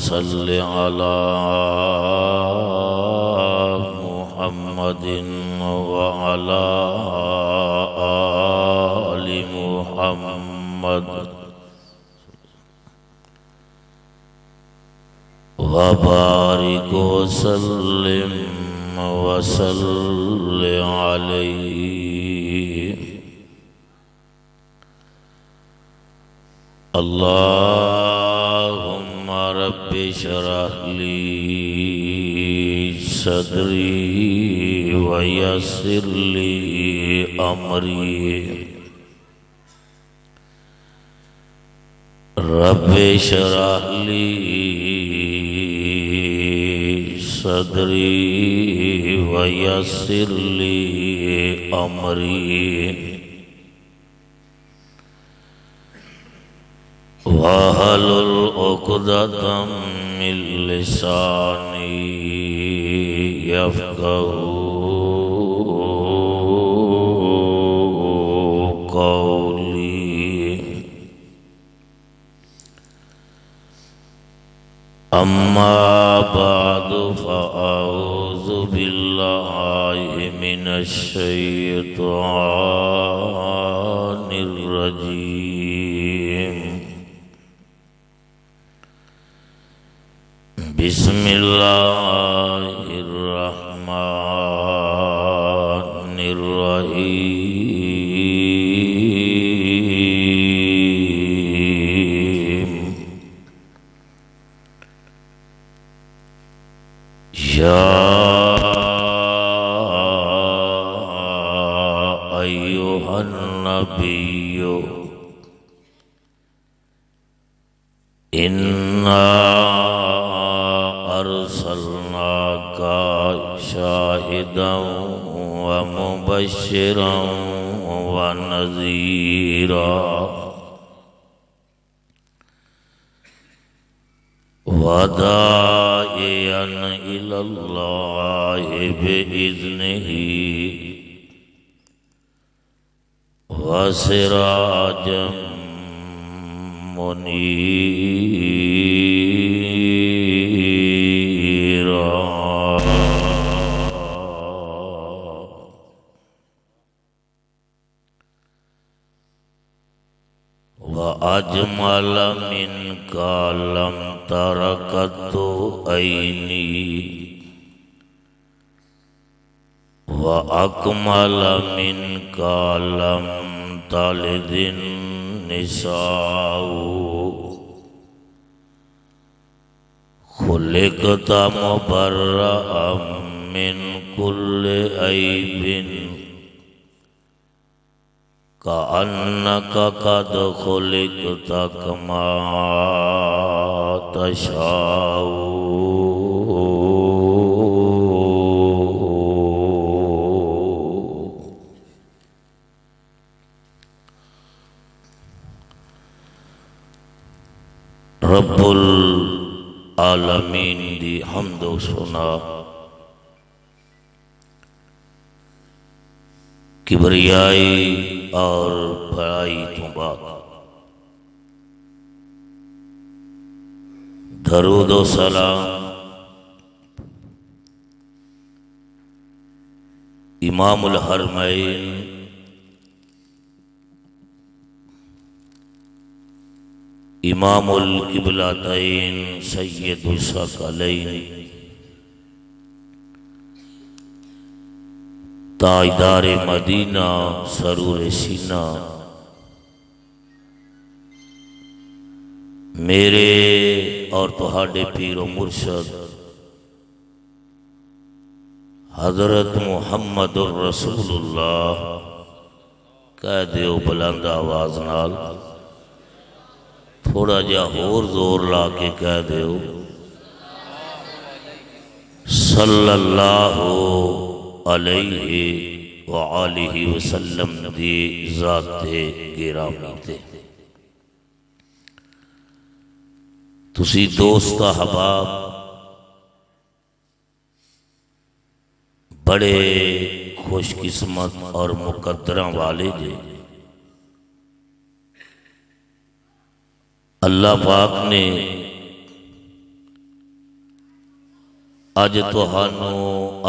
सल्लि अला मुहम्मदिन व अला आलि मुहम्मद व बारिक व सल्लिम व सल्लि अलैहि। अल्लाहुम्मा रब्बि इश्रह ली सदरी व यस्सिर ली अमरी। रब्बि इश्रह ली सदरी व यस्सिर ली अमरी। वहलुल उक़दतम मिन लिसानी यफ़क़हू क़ौली। अम्मा बअदु फ़अऊज़ु बिल्लाहि मिनश शैतानिर रजीम। बिस्मिल्लाहिर्रहमानिर्रहीम। या अय्युहन नबिय्यु इन्ना अर्सलनाका शाहिदन व मुबश्शिरन व नज़ीरा व दाइयन इलल्लाहि बिइज़्निही व सिराजम मुनीरा। व अजमल मिनका लम तर कत्तु ऐनी व अकमल मिनका लम तलिदिन निसाउ। खुलिक़ता मुबर्रअम मिन कुल्लि ऐबिन कअन्नका क़द खुलिक़ता कमा तशाउ। रब्बुल आलमीन दी हम्द व सना किबरियाई और बड़ाई तो बाद दरूद व सलाम इमामुल हरमैन इमामुल किबलतैन सय्यदुस सकलैन ताजदार मदीना सरूर सीना मेरे और तुहाडे पीरो मुर्शद हजरत मुहम्मदुर रसूलुल्लाह कह दियो बुलंद आवाज नाल, थोड़ा जा होर जोर ला के कह दियो सल्लल्लाहु अलैहि व आलिहि वसल्लम दी ज़ाते गिरामी ते। तुसी दोस्त अहबाब बड़े खुशकिस्मत और मुकद्दरा वाले जे। अल्लाह पाक ने अज तुहानू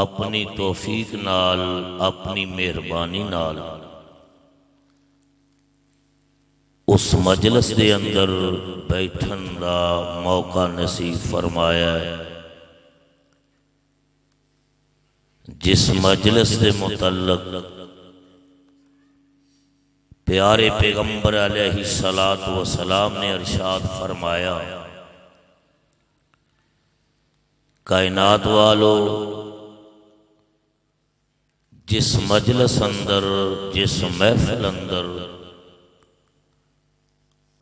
अपनी तौफीक नाल, अपनी मेहरबानी नाल उस मजलिस के अंदर बैठन का मौका नसीब फरमाया है जिस मजलिस के मुतल्लक प्यारे पैगंबर अलैहिस्सलातु वस्सलाम ने इरशाद फरमाया, कायनात वालो, जिस मजलिस अंदर, जिस महफिल अंदर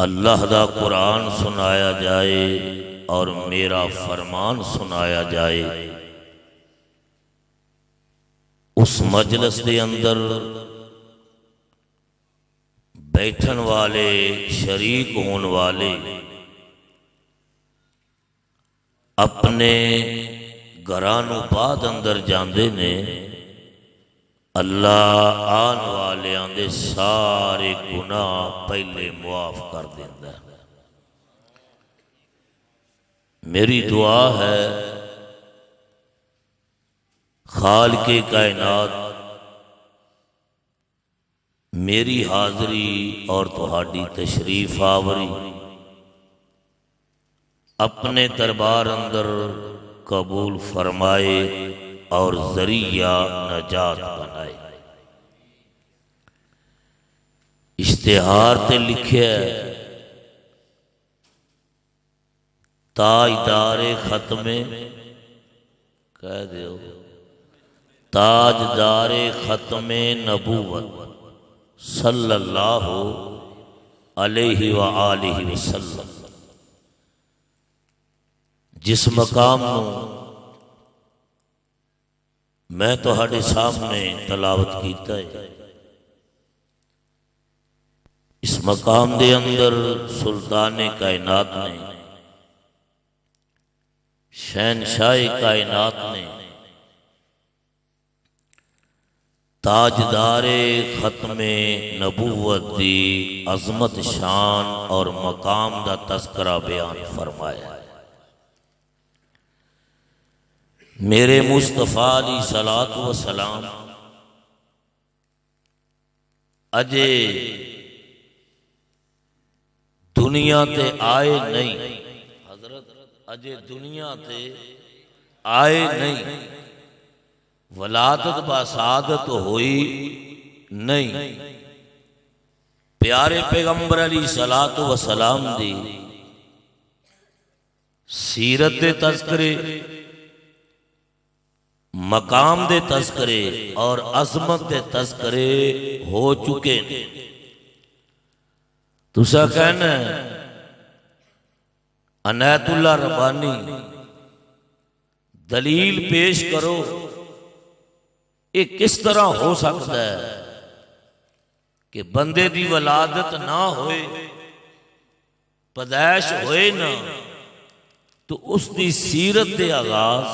अल्लाह दा कुरान सुनाया जाए और मेरा फरमान सुनाया जाए, उस मजलिस के अंदर बैठन वाले, शरीक होने वाले अपने घरानों बाद अंदर जाते ने, अल्लाह आन वालियां दे सारे गुनाह पहले मुआफ कर देंदा है। मेरी दुआ है खालिक़े कायनात मेरी हाज़री और तुहाडी तशरीफ आवरी अपने दरबार अंदर कबूल फरमाए और जरिया नजात बनाए। इश्तिहार ते लिखे ताजदारे खत्मे, कह दो ताजदारे खत्मे नबूवत सल्लल्लाहु अलैहि व आलिहि वसल्लम, जिस मकाम मैं तुहाडे सामने तलावत कीता है, इस मकाम दे अंदर सुल्ताने कायनात ने, शहनशाह कायनात ने, ताजदारे खत्मे नबूवत दी अजमत शान और मकाम दा तस्करा बयान फरमाया है। मेरे मुस्तफा अली सलातु व सलाम अजे दुनिया ते आए नहीं, हजरत अजे दुनिया ते आए नहीं, वलादत बासादत हुई नहीं। प्यारे पैगंबर अली सलातु व सलाम दी सीरत दे तज़किरे, मकाम दे तज़किरे और अज़मत दे तज़किरे हो चुके ने। तुसा कहना अनायतुल्लाह रब्बानी दलील पेश करो, ये किस तरह हो सकता है कि बंदे दी वलादत ना होए, पैदाइश होए ना, तो उसकी सीरत दे आगाज,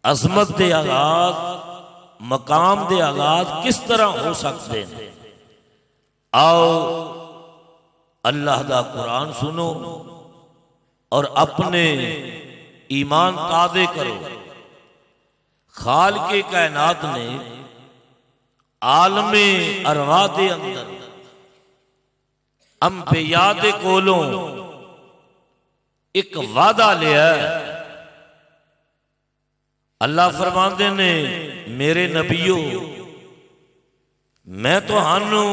अजमत दे आगाज, मकाम दे आगाज किस तरह हो सकते हैं। आओ अल्लाह दा कुरान सुनो और अपने ईमान ताज़े करो। खालिक़े कायनात ने आलमे अरवा दे अंदर अंबिया दे कोलों एक वादा लिया। अल्लाह फरमाते ने, मेरे नबियो, मैं तुहानू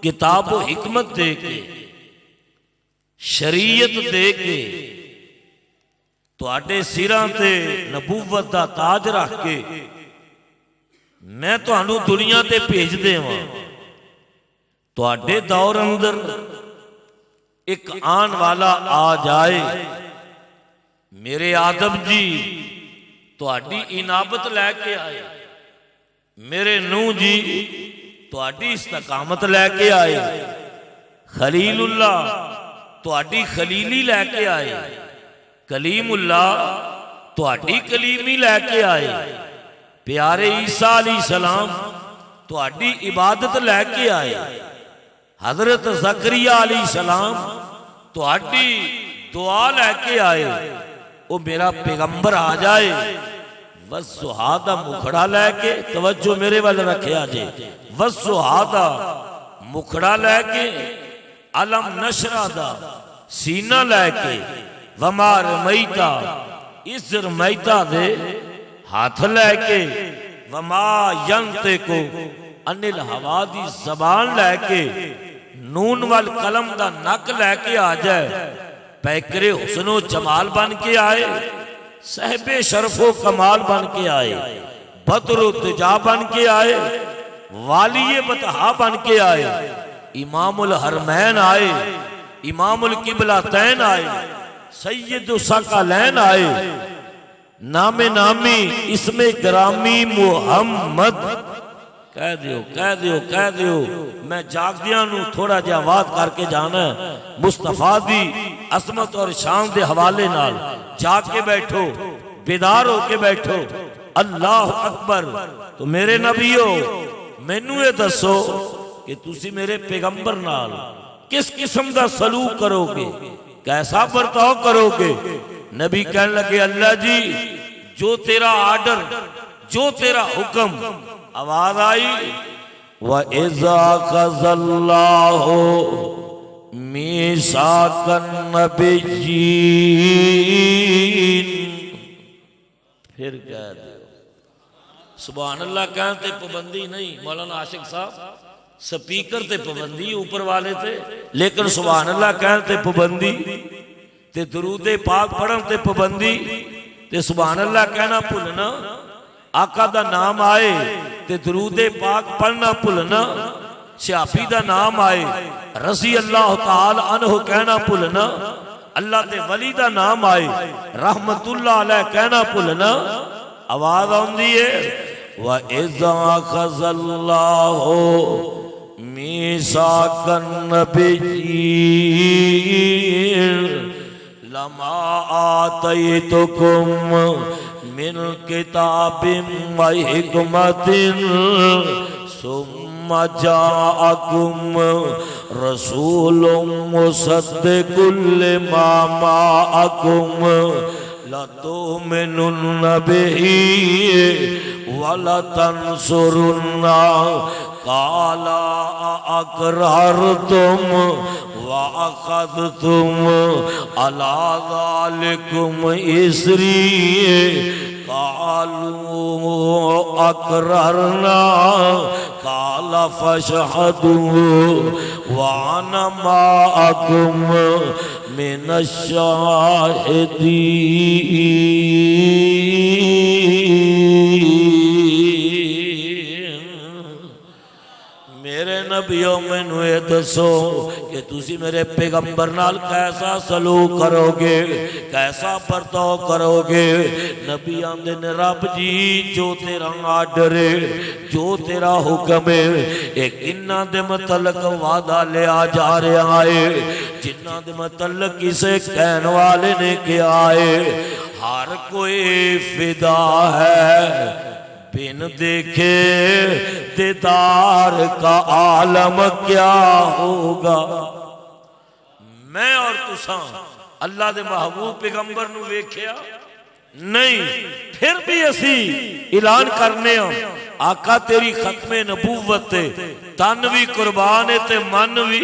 किताब हिकमत दे के, शरीयत दे के, तुहाडे सिरां ते नबूवत दा ताज रख के मैं तुहानू दुनिया ते भेज देवां। तुहाडे दौर अंदर एक आन वाला आ जाए, मेरे आदम जी तुहाडी इनाबत लैके आए, मेरे नूह जी तुहाडी इस्तकामत लैके आए, खलीलुल्लाह तुहाडी खलीली लैके आए, कलीमुल्लाह तुहाडी कलीमी लैके आए, प्यारे ईसा अलैहिस्सलाम तुहाडी इबादत लैके आए, हजरत ज़करिया अलैहिस्सलाम तुहाडी दुआ लैके आए। वो मेरा पैगंबर आ जाए, बस सुहादा मुखड़ा लैके, तवज्जो मेरे वाल रखिया जे, बस सुहादा मुखड़ा लैके, अलम नशरा दा सीना लैके, वमार मैता इस मैता दे हाथ लैके, वमा यंते को अनिल हवा दी जबान लैके, नून वाल कलम दा नक लैके आ जाए, पैकरे हुस्नो जमाल बन के आए, सहबे शरफो कमाल बन के आए, बदरो तुजा बन के आए, वालिये बतहा बन के आए, इमामुल हरमैन आए, इमामुल किबलातैन आए, सैयदु सकलैन आए, नामे नामी इसमें ग्रामी मुहम्मद। कह दियो कह दियो कह दियो, मैं जागदियां नू थोड़ा जिहा वाद करके जाना, मुस्तफा दी असमत और शान दे हवाले नाल जाग के बैठो, बेदार होके बैठो। अल्लाह अकबर। तो मेरे नबीओ मैनू ये दसो कि तुसी मेरे पैगंबर नाल किस किस्म दा सलूक करोगे, कैसा बर्ताव करोगे। नबी कहने लगे अल्लाह जी जो तेरा आर्डर, जो तेरा हुक्म। आवाज आई व इज़ा क़ज़ल्लाहु मीसाक़न नबिय्यीन। फिर कह दो सुभान अल्लाह। कहते पाबंदी नहीं, मौलाना आशिक साहब स्पीकर ते पाबंदी ऊपर वाले ते, लेकिन सुभान अल्लाह कहते पाबंदी ते दरूदे पाक पढ़न ते पाबंदी ते सुभान अल्लाह कहना भुलना। आका दा नाम आए ते दरूदे पाक पढ़ना भुलना। सियाफी दा नाम आए रज़ी अल्लाह तआला अन्हु कहना भुलना। अल्लाह ते वली दा नाम आए रहमतुल्लाह अलैह कहना भुलना। आवाज आउंदी है व इज़ा क़ज़ल्लाहु मीसाक़न नबिय्यीन लमा आतयतुकुम मिन किताबिन व हिकमतिन सुम्मा जाअकुम रसूलुम मुसद्दिकुल लिमा माअकुम लतुमिनुन्न बिही वला तंसुरुन्ना काला अक़ररतुम व अख़ज़तुम अला ज़ालिकुम इस्री कालू अक़ररना काला फ़शहदू व अना माअकुम मिनश शाहिदीन। मेरे नबियों मैनू ये दसो कि तुसी मेरे पैगंबर नाल कैसा सलूक करोगे, कैसा बर्ताव करोगे। नबी आंदे ने रब जी जो तेरा आर्डर है, जो तेरा हुक्म है, एक इन्ना दे मतलब वादा लिया जा रहा है जिन्ना दे मतलब किसे कहने वाले ने किया है। हर कोई फिदा है बिन देखे दीदार का आलम क्या होगा। मैं और तुसा अल्लाह दे महबूब पैगंबर नू वेख्या नहीं, फिर भी असी ऐलान करने आका तेरी खत्मे नबूवत ते तन भी कुर्बान है ते मन भी।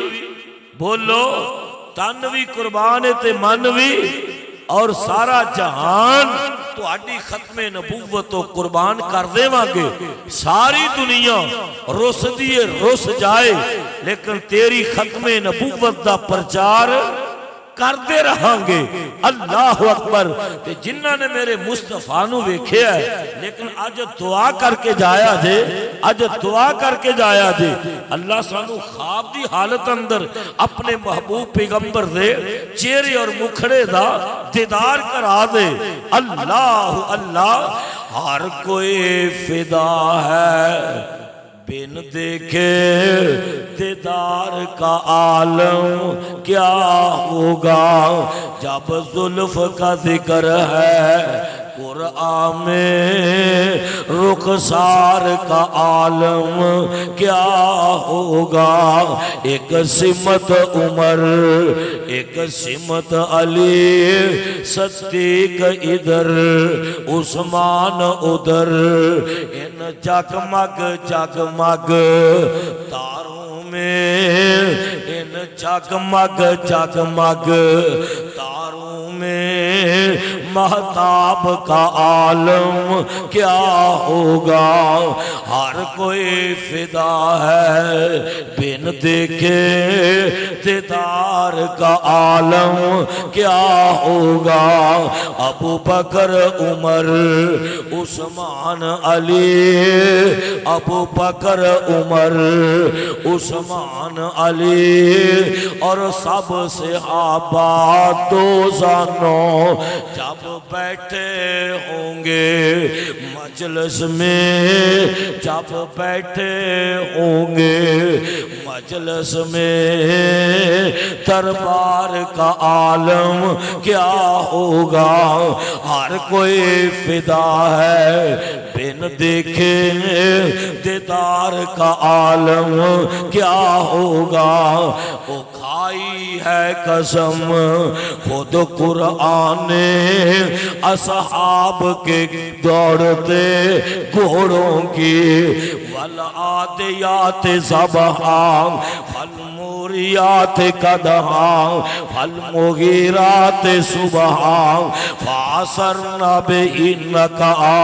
बोलो तन भी कुर्बान है ते मन भी, और सारा जहान तुहाडी खत्मे नबूवत तो कुर्बान कर देवांगे। सारी दुनिया रुस दिए रुस जाए, लेकिन तेरी खत्मे नबूवत दा प्रचार करते रहांगे। अल्लाह अकबर। ते जिन्ना ने मेरे मुस्तफा नू वेख्या है, लेकिन अज दुआ करके जाया जे, अज दुआ करके जाया जे। अल्लाह सानू ख्वाब दी हालत अंदर अपने महबूब पैगंबर दे चेहरे और मुखड़े दा दीदार करा दे। अल्लाह अल्लाह। हर कोई फिदा है बिन देखे दीदार का आलम क्या होगा। जब जुल्फ का जिक्र है कुरआन में रुखसार का आलम क्या होगा। एक सिमत उमर, एक सिमत अली, सद्दीक इधर, उस्मान उधर, इन जगमग जगमग तारों में, इन जगमग जगमग तारों में महताब का आलम क्या होगा। हर कोई फिदा है बिन देखे दीदार का आलम क्या होगा। अबू बकर उमर उस्मान अली, अबू बकर उमर उस्मान अली और सब सहाबा दोज़ानों जब बैठे होंगे मजलिस में, जब बैठे होंगे मजलिस में दरबार का आलम क्या होगा। हर कोई फिदा है बिन देखे दीदार का आलम क्या होगा। वो खाई है कसम खुद कुरआन ने असहाब के दौड़ते घोड़ों की। वल आदियात ज़बहा फल मूरियात कदहा फल मुगीरात सुबहा फासरना बिही नक़आ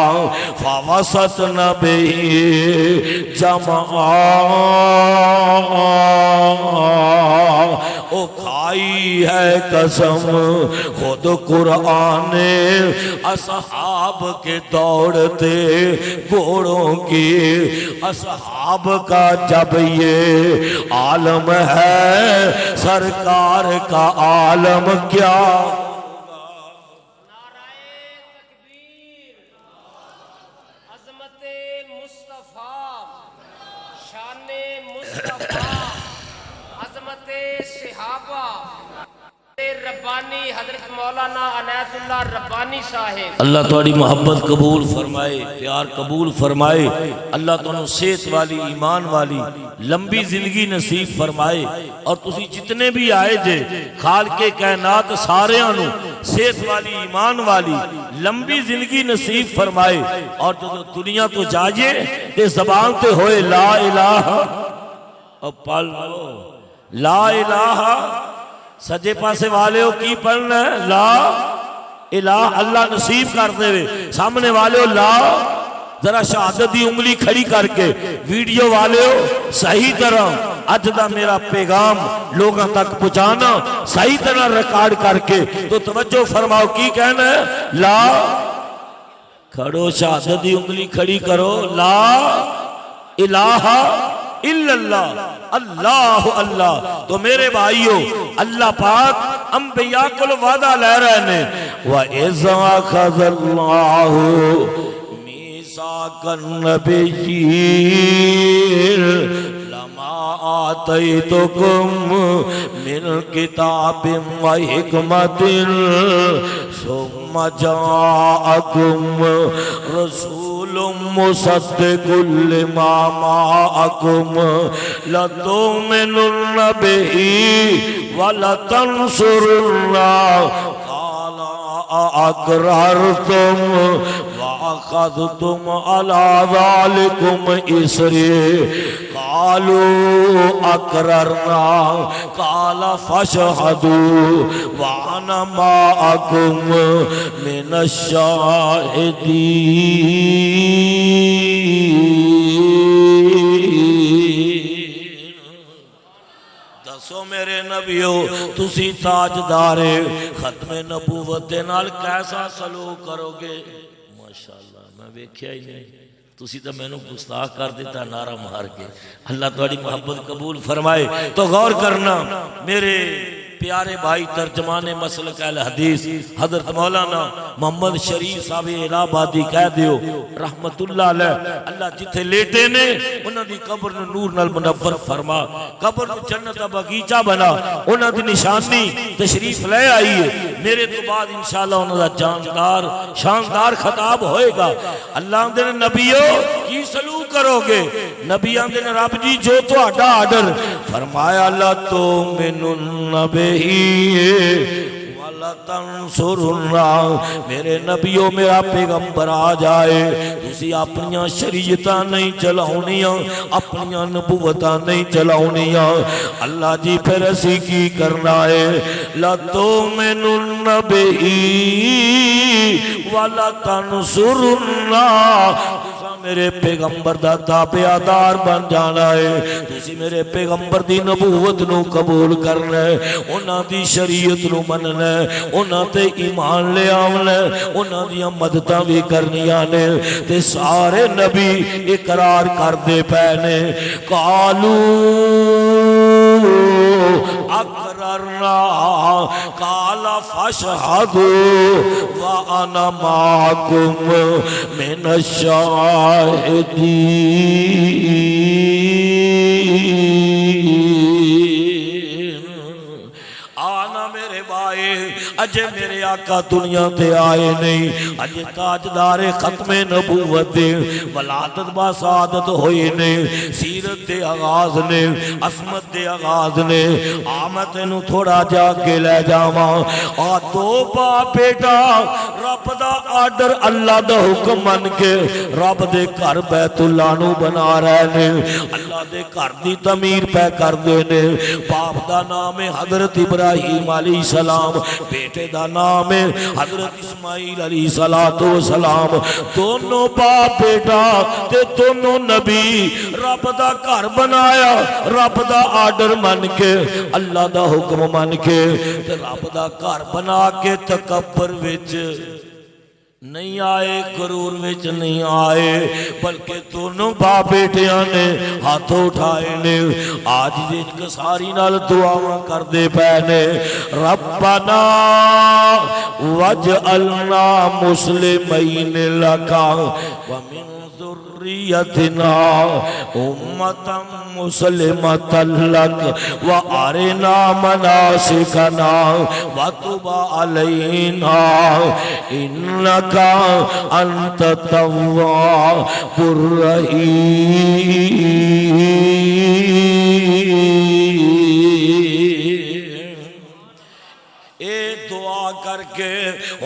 फवसतना बिही जमआ। ओ खाई है कसम खुद कुरआन ने असहाब के दौड़ते घोड़ों की। असहाब का जब ये आलम है सरकार का आलम क्या। रब्बानी हजरत मौलाना अनायतुल्लाह रब्बानी साहिब अल्लाह थोड़ी मोहब्बत कबूल फरमाए, प्यार कबूल फरमाए। अल्लाह तुहानू सेहत वाली ईमान वाली लंबी जिंदगी नसीब फरमाए। और तुसी जितने भी आए जे खालके कायनात सारियां नू सेहत वाली ईमान वाली लंबी जिंदगी नसीब फरमाए। और जो दुनिया तो जाइए ते जबान ते होए ला इलाहा, अब पढ़ लो ला इलाहा। सजे पासे वाले हो की पढ़ना है ला इलाहा, अल्लाह नसीब कर देवे। सामने वाले हो ला, जरा शहादत की उंगली खड़ी करके वीडियो वाले हो सही तरह अज दा मेरा पैगाम लोगों तक पहुंचाना सही तरह रिकॉर्ड करके। तो तवज्जो फरमाओ की कहना है ला, खड़ो शहादत की उंगली खड़ी करो ला इलाहा इल्लल्लाह अल्लाह अल्लाह। तो मेरे भाइयों अल्लाह पाक अंबिया को वादा ले रहे ने व इज़ा अख़ज़ल्लाहु मीसाक़न नबिय्यीन लमा आतैतुकुम मिन किताबिन व हिकमतिन सुम्मा जाअकुम रसूलुम मुसद्दिकुल लिमा माअकुम लतुमिनुन्न बिही व लतंसुरुन्नाह क़ाला अअक़ररतुम व अख़ज़तुम अला ज़ालिकुम इसरी क़ालू अक़ररना क़ाला फ़शहदू व अना माअकुम मिनश शाहिदीन। दसो मेरे नबियो तुसी ताजदारे खत्मे नबूवत दे नाल कैसा सलूक करोगे। माशाअल्लाह मैं वेख्या ही नहीं, तुसी तो मैनू गुस्ताख कर दिता नारा मार के। अल्लाह तुहाडी मोहब्बत कबूल फरमाए। तो गौर करना मेरे प्यारे भाई तर्जमाने मसलक अल हदीस हजरत मौलाना मोहम्मद शरीफ साहब इलाहाबादी कह दियो रहमतुल्लाह अलैह, अल्लाह जिथे लेटे ने उन्हां दी कब्र नूं नूर नाल मुनव्वर फरमा, कब्र नूं जन्नत दा बगीचा बना, उन्हां दी निशानी तशरीफ ले आई है। मेरे तो बाद इंशाअल्लाह उन्हां दा जानदार शानदार खिताब होएगा। अल्लाह दे नबियो की सलूक करोगे? नबी आंदे ने रब जी जो तुहाडा आर्डर फरमाया ला तो मैनू नबी वाला तंसुरना, मेरे नबियो मेरा पैगंबर आ जाए, तुसी अपनियां शरीयतां नहीं चलाउनियां, अपनियां नबूवतां नहीं चलाउनियां। अल्लाह जी फिर असी की करना है? ला तो मैनू नबी वाला तंसुरना, मेरे पैगंबर दा ताबेदार बन जाना है, तुसी मेरे पैगंबर दी नबूवत नू कबूल करना है, उन्हां दी शरीयत नू मनना है, उन्हां ते ईमान ले आवना है, उन्हां दी मददां भी करनियां ने। ते सारे नबी इकरार करदे पए ने, कालू अकररना काला फशहदू व अना माकुम मिनश शाहिदीन। आना मेरे भाई, अजे मेरे आका दुनिया ते आए नहीं, अजे ताजदारे खत्मे नबूवत दे वलादत बासादत होई ने, सीरत दे आगाज ने, असमत दे आगाज ने। आ मैं तेनू थोड़ा जा के ले जावा। आ दो बाप बेटा रब दा आर्डर अल्लाह दा हुक्म मन के रब दे घर बैतुल्ला नू बना रहे ने, अल्लाह दे घर दी तमीर पै करदे ने। बाप दा नाम है हजरत इब्राहिम अलैहिस्सलाम, बेटे दा नाम है हजरत इस्माइल अलैहिस्सलातु वस्सलाम। दोनों बाप बेटा ते दोनों नबी रब दा घर बनाया, रब दा आर्डर मन के, अल्लाह दा हुक्म मन के, ते रब दा घर बना के तकब्बर विच नहीं आए, गरूर विच नहीं आए, बल्कि दोनों बाप बेटिया ने हाथ उठाए ने, आज दिन सारी नाल दुआवां करदे पे ने। रब्बना वजअलना मुस्लिमीन लका व मिन ज़ुर्रियतिना उम्मतन मुस्लिमतन लक व अरिना मनासिकना व तुब अलैना इन्नका अंत तव्वाबुर रहीम। दुआ करके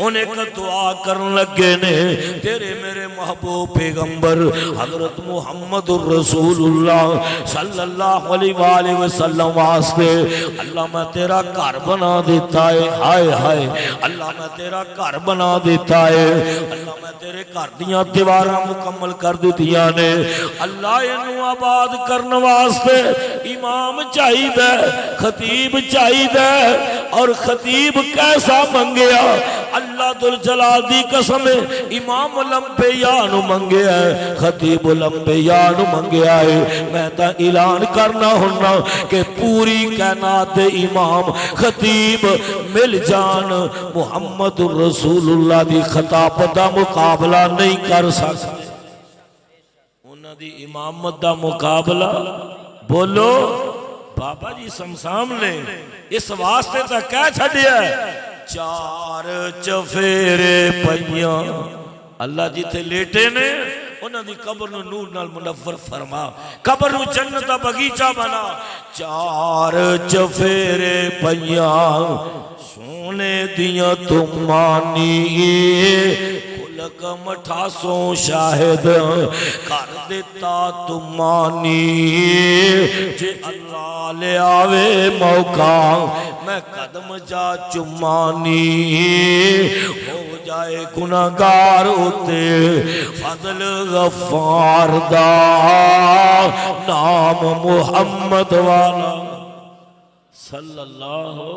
उन्हें दुआ करन लगे ने, तेरे मेरे महबूब पैगंबर हजरत मुहम्मदुर रसूलुल्लाह सल्लल्लाहु अलैहि वसल्लम वास्ते अल्लाह मैं तेरा घर बना देता है। हाय हाय अल्लाह मैं तेरा घर बना देता है, अल्लाह मैं तेरे घर दियां दीवारां मुकम्मल कर दित्तियां ने। अल्लाह इनू आबाद करने वास्ते इमाम चाहिए, खतीब चाहिए, और खतीब कैसा मंगया? अल्लाह दुल जलाल दी कसम इमाम लंबिया नु मंगया है, खतीब लंबिया नु मंगया है। मैं तो ऐलान करना हुन्ना कि पूरी कायनात दे इमाम खतीब मिल जान, मुहम्मदुर रसूलुल्लाह दी खिताबत दा मुकाबला नहीं कर सकते, उन्हां दी इमामत दा मुकाबला। बोलो बाबा जी समसाम ने इस वास्ते तो कह छड़िया, चार चफेरे पईयां अल्लाह जिथे लेटे ने उन्हां दी कब्र नूं नूर नाल मुनव्वर फरमा, कब्र नूं जन्नत दा बगीचा बना। चार चफेरे पईयां सोने दियां तुमानी लकम 88 शाहिद कर देता तुमानी, जे अल्लाह ले आवे मौका मैं कदम जा चुमानी। हो जाए गुनाहगार उते फजल गफ्फार दा नाम मुहम्मद वाला सल्लल्लाहु।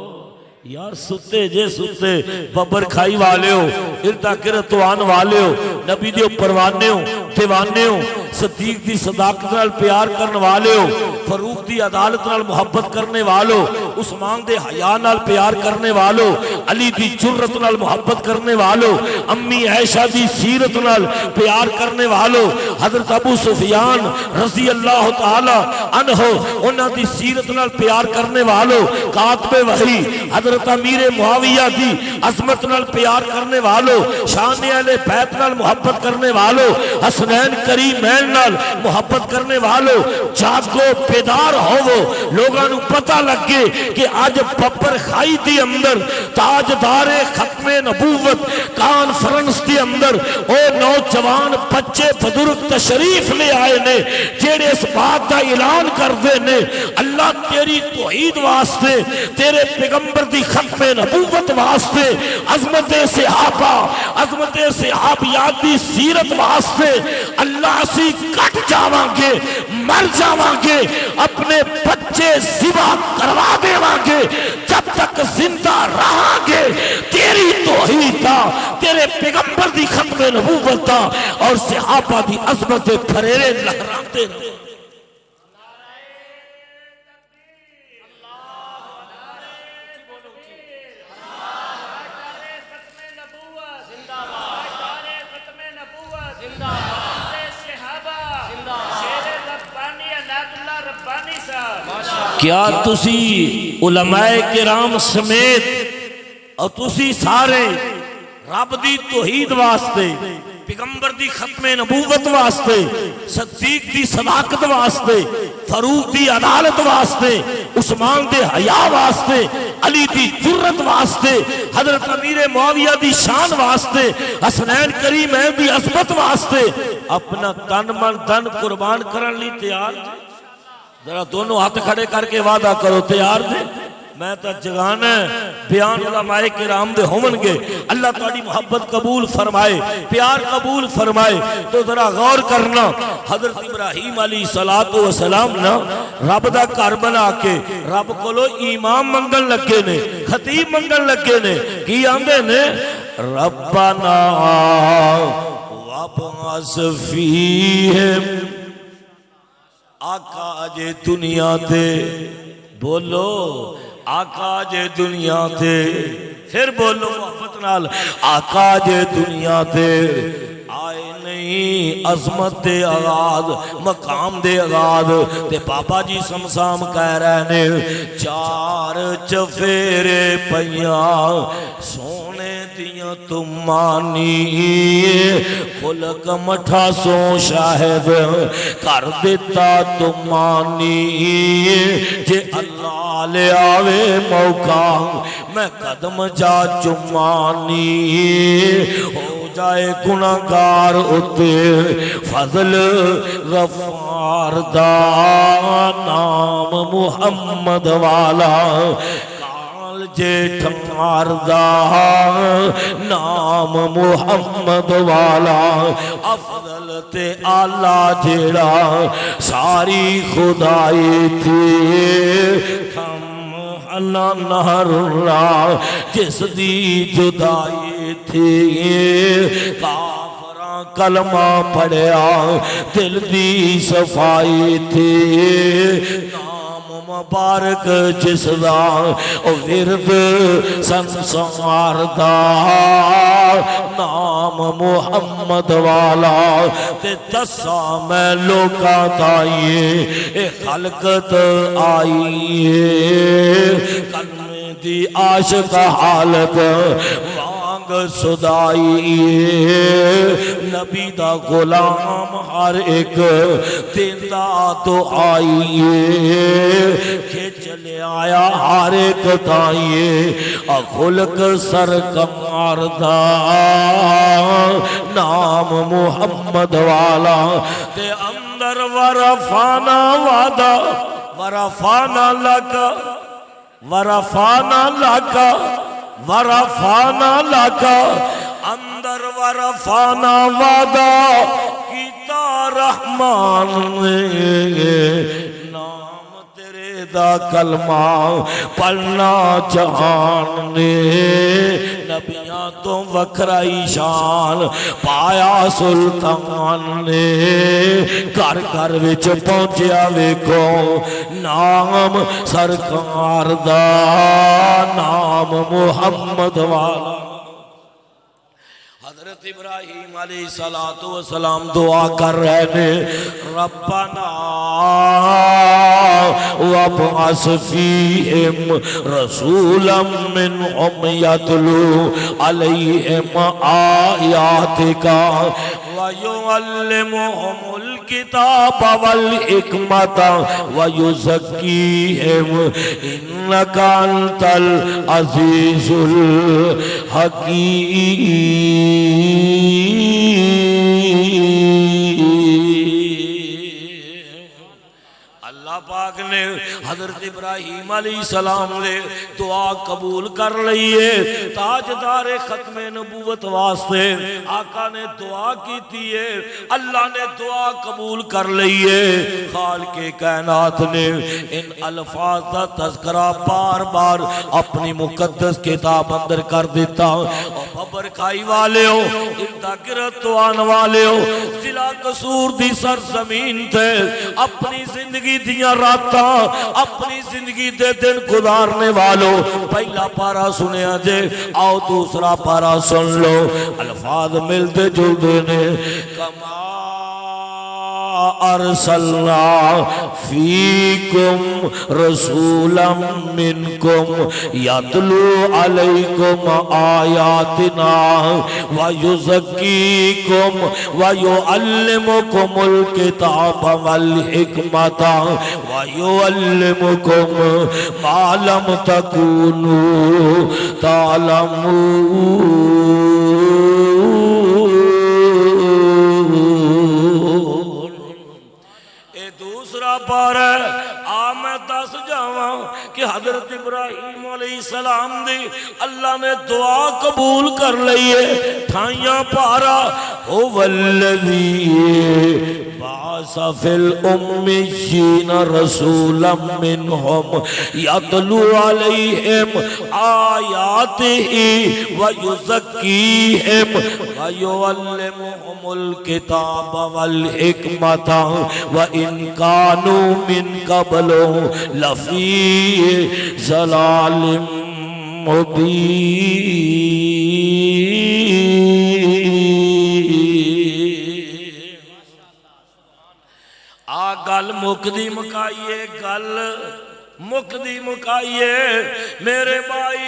यार सुते जे सुते बबर खाई वाले हो, इर्दा गिरत आन वाले हो, नबी दे परवाने हो, दीवाने हो, सदीक दी सदाकत नाल प्यार करने वाले हो, फरूक दी अदालत नाल मुहब्बत करने वालो, उस्मान दे हया नाल प्यार करने वालो, अली दी जुर्रत नाल मुहब्बत करने वालो, अम्मी ऐशा दी सीरत नाल प्यार करने वालो, हजरत अबू सुफियान रजी अल्लाह तआला अन्हो उन्हां दी सीरत नाल प्यार करने वालो, कातबे वही हजरत अमीर मुआविया दी अजमत नाल प्यार करने वालो, शान अहले बैत नाल मुहब्बत करने वालो, हसनैन करीमैन नाल मुहब्बत करने वालो, जागो बेदार होवो, लोगों नू पता लगे कि आज बब्बर खाई दी अंदर ताजदारे खत्मे नबूवत कॉन्फ्रेंस के अंदर ओ नौजवान बच्चे बुजुर्ग तशरीफ ले आए ने जेड़े इस बात का ऐलान करते ने अल्लाह तेरी तौहीद वास्ते, तेरे पैगंबर दी खत्मे नबूवत वास्ते, अजमत सहाबा अजमत सहाबियात दी सीरत वास्ते अल्लाह असी कट जावांगे, मर जावांगे, अपने बच्चे जिबा करवा देवांगे, जब तक जिंदा रहांगे तेरी तौहीद दा, तेरे पैगंबर दी खत्मे नबूवत दा और सहाबा दी अजमत दे फरेरे लहराते रहे। क्या तुसी उलमाए किराम समेत और तुसी सारे रब दी तौहीद वास्ते, पैगंबर दी खत्मे नबूवत वास्ते, सदीक दी सदाकत वास्ते, फरूक दी अदालत वास्ते, उस्मान दे हया वास्ते, अली दी जुर्रत वास्ते, हजरत अमीर मुआविया दी शान वास्ते, हसनैन करीमैन दी अज़मत वास्ते अपना तन मन धन कुर्बान करने लिए तैयार? जरा दोनों हाथ खड़े करके वादा करो तैयार थे। मैं तो जगाना बयान उलमाए किराम दे होवनगे, अल्लाह ताड़ी मोहब्बत कबूल फरमाए, प्यार कबूल फरमाए। तो जरा गौर करना, हजरत इब्राहीम अलैहिस्सलातु वस्सलाम ना रब दा घर बना के रब कोलो इमाम मंगन लगे ने, खतीब मंगन लगे ने, की आंदे ने रब्बना वबअस फीहिम, आका जे दुनिया ते, बोलो आका जे दुनिया ते, फिर बोलो मोहब्बत नाल आका जे दुनिया ते आए नहीं, अजमत दे आगाज मकाम दे आगाज ते बाबा जी समसाम कह रहे ने चार चफेरे पइया सोने दियां तुमानी, खुलक मठा सो शाहिद कर दिता तुमानी, जे अल्लाह ले आवे मौका मैं कदम जा चुमानी, हो जाए गुनाहगार उते फजल गफार दा नाम मुहम्मद वाला, काल जेठ मारदा नाम मुहम्मद वाला, अफजल ते आला जेड़ा सारी खुदाई थी, नहरुल्ला जिसदी जुदाई थी, काफरा कलमा पढ़िया दिल दी सफाई थी, नाम मुबारक जिसदा विरद संसार दा नाम मुहम्मद वाला, ते दसा मैं लोका ताईए खलकत आईए, कलमे दी आशिक हालत मांग सुदाई, नबी दा गुलाम हर एक दिंदा तो आईए, खिच ले आया हर एक ताईए खुलक सरकार दा नाम मुहम्मद वाला, ते अंदर वरफाना वादा वरफाना लका वरफाना लका वरफाना लका, अंदर वरफाना वादा कीता रहमान ने, नाम तेरे दा कलमा पढ़ना जानने नबियां तो वखराई शान पाया सुल्तान ने घर घर विच पहुंचया वेखो नाम सरकार दा नाम मुहम्मद वाला हज़रत इब्राहीम अलैहिस्सलातु वस्सलाम दुआ कर रहे ने रब्बना वब्अस फीहिम रसूलन मिनहुम यतलू अलैहिम आयातिका वयुअल्लिमुहुमुल किताब वल हिकमत वयुज़क्कीहिम इन्नका अंतल अज़ीज़ुल हकीम। अल्लाह पाक ने हजरत इब्राहीम अलैहिस्सलाम ने दुआ कबूल कर ली है। ताजदार खत्मे नबूवत वास्ते आका ने दुआ की थी है, अल्लाह ने दुआ कबूल कर ली है। खाल के कायनात ने इन अल्फाज का तज़किरा बार बार अपनी मुकद्दस किताब अंदर कर दिता। खबर खाई वाले हो, इनका गिरत आने वाले हो, जिला कसूर दी सरजमीन थे अपनी जिंदगी दियां रातां अपनी जिंदगी दे दिन गुजारने वालों पहला पारा सुनिया जे, आओ दूसरा पारा सुन लो। अल्फाज मिलते जुलते ने कमा अरसलना फीकुम रसूलम मिनकुम यतलू अलैकुम आयातिना व युज़क्कीकुम व युअल्लिमुकुमुल किताब वल हिकमत व युअल्लिमुकुम मा लम तकूनू तालमून। दूसरा पार है आ मैं दस जावा कि हजरत इब्राहीम अलैहिस्सलाम दी अल्लाह ने दुआ कबूल कर ली है। ठाइया पारा ओ वल्लज़ी बासा फिल उम्मिय्यीन रसूलन मिनहुम यतलू अलैहिम आयातिही व युज़क्कीहिम व युअल्लिमुहुमुल किताब वल हिकमत व इन कानू मिन क़ब्लु लफ़ी ज़लालिम मुबीन। आ गल मुकदी मुकाइए, गल मुकदी मुकाइए मेरे भाई।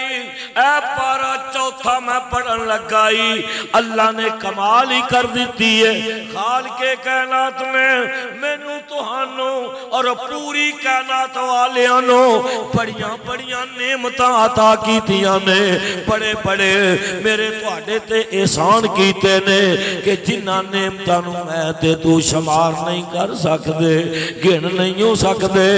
ए पारा चौथा मैं पढ़न लगाई, अल्लाह ने कमाल ही कर दी है। खाल के कायनात में मैनू तुहानू और पूरी कायनात वालियां नू बड़ियां बड़ियां नेमतां अता कीतियां ने, बड़े बड़े मेरे तुहाडे ते एहसान कीते ने कि जिन्हां नेमतां नू मैं ते तू शुमार नहीं कर सकदे, गिन नहीं हो सकदे।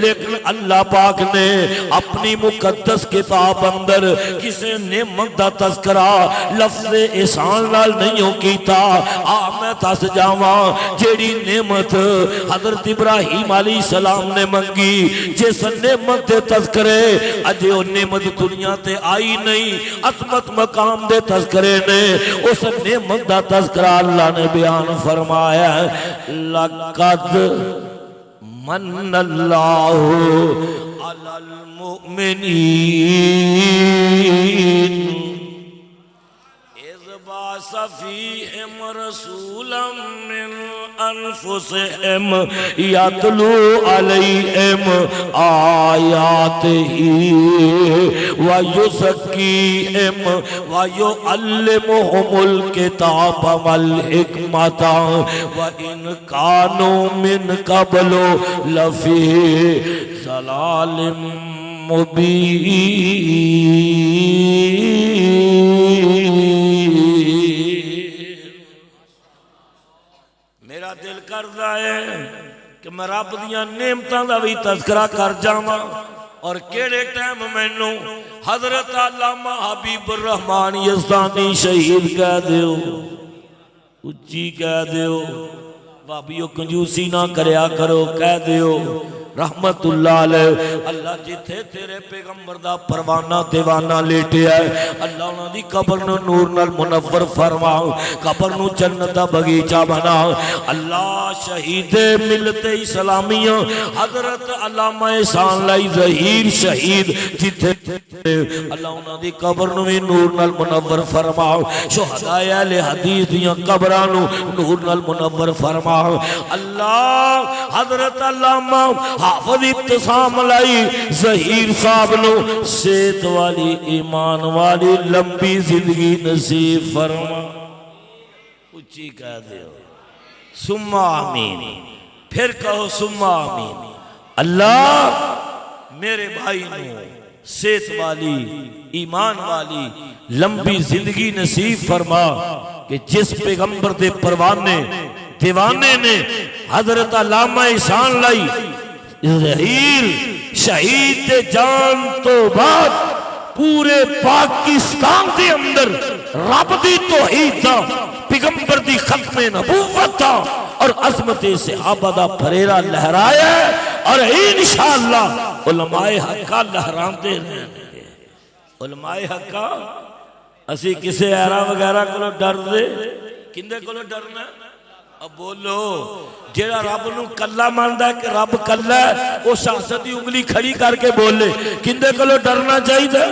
लेकिन अल्लाह पाक ने अपनी मुकद्दस किताब अंदर किसी नेमत दा तज़किरा लफ्ज़ एहसान नाल नहीं हो कीता। आ मैं दस जावा जेड़ी नेमत हजरत इब्राहीम अलैहिस्सलाम ने मंगी, जिस नेमत दे तज़किरे अजे वो नेमत दुनिया ते आई नहीं, अज़मत मकाम दे तज़किरे ने उस नेमत दा तज़किरा अल्लाह ने बयान फरमाया। लक़द मन्नल्लाहु अलल मुमिनीन इज़ बाअसा फ़ीहिम रसूलन मिन अनफुसिहिम यतलू अलैहिम आयातिही व युज़क्कीहिम व युअल्लिमुहुमुल किताब वल हिकमत व इन कानू मिन क़ब्लु लफ़ी ज़लालिम मुबीन। मेरा दिल करता है कि मैं रब दियां नेमतां दा भी तज़किरा कर जावां और केड़े टाइम मैनू हजरत अल्लामा हबीबुर रहमान यज़दानी शहीद कह दियो, उच्ची कह दियो, भाभीओ कंजूसी ना करया करो कह दियो, रहमतुल्लाह अलैह। अल्लाह जिथे तेरे पैगंबर दा परवाना दीवाना लेटिया है, अल्लाह उन्हां दी कब्र नूं नूर नाल मुनव्वर फरमा, कब्र नूं जन्नत दा बगीचा बना। अल्लाह शहीद मिलते इस्लामिया हजरत अल्लामा एहसान लाई ज़हीर शहीद जिथे अल्लाह उन्हां दी कब्र नूं भी नूर नाल मुनव्वर फरमा। शुहदा अहले हदीस दियां कब्रां नूं नूर नाल मुनव्वर फरमा। अल्लाह हजरत अल्लामा हाफिज इब्तिसाम लाई ज़हीर साहब नूं सेहत वाली ईमान वाली लंबी जिंदगी नसीब फरमा। उच्ची कह दो सुम्मा आमीन, फिर कहो सुम्मा आमीन। अल्लाह मेरे भाई नूं सेहत वाली ईमान वाली लंबी जिंदगी नसीब फरमा कि जिस पैगंबर दे परवाने दीवाने ने हजरत अल्लामा एहसान लाई ज़हीर शहीद दे जान तो बाद पूरे पाकिस्तान के अंदर रब दी तौहीद दा पैगंबर दी खत्मे नबूवत दा और अज़मत सहाबा दा फरेरा लहराया और इंशाअल्लाह उलमाए हक़ लहराते रहेंगे। उलमाए हक़ असी किसी ऐरा वगैरह को डरदे किंदे को डरना? अब बोलो जेड़ा रब नूं कल्ला मानदा है कि रब कल्ला है वो शहादत दी उंगली खड़ी करके बोले किंदे कोलों डरना चाहिए?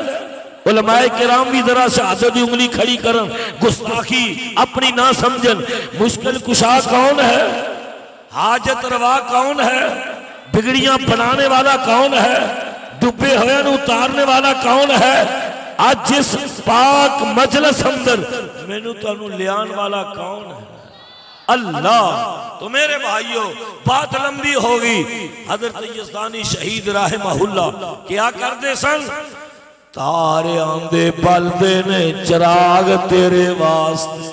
उलमाए किराम भी जरा शहादत दी उंगली खड़ी करन, गुस्ताखी अपनी ना समझन। मुश्किल कुशा कौन है? हाजत रवा कौन है? बिगड़ियां बनाने वाला कौन है? डूबे हुए उतारने वाला कौन है? आज जिस पाक मजलिस अंदर मैनू तुहानू लियान वाला कौन है? अल्लाह। तो मेरे भाइयों बात लंबी होगी। हजरत यज़दानी शहीद रहमहुल्लाह क्या करते सन? तारे आंदे बलदे ने चिराग तेरे वास्ते,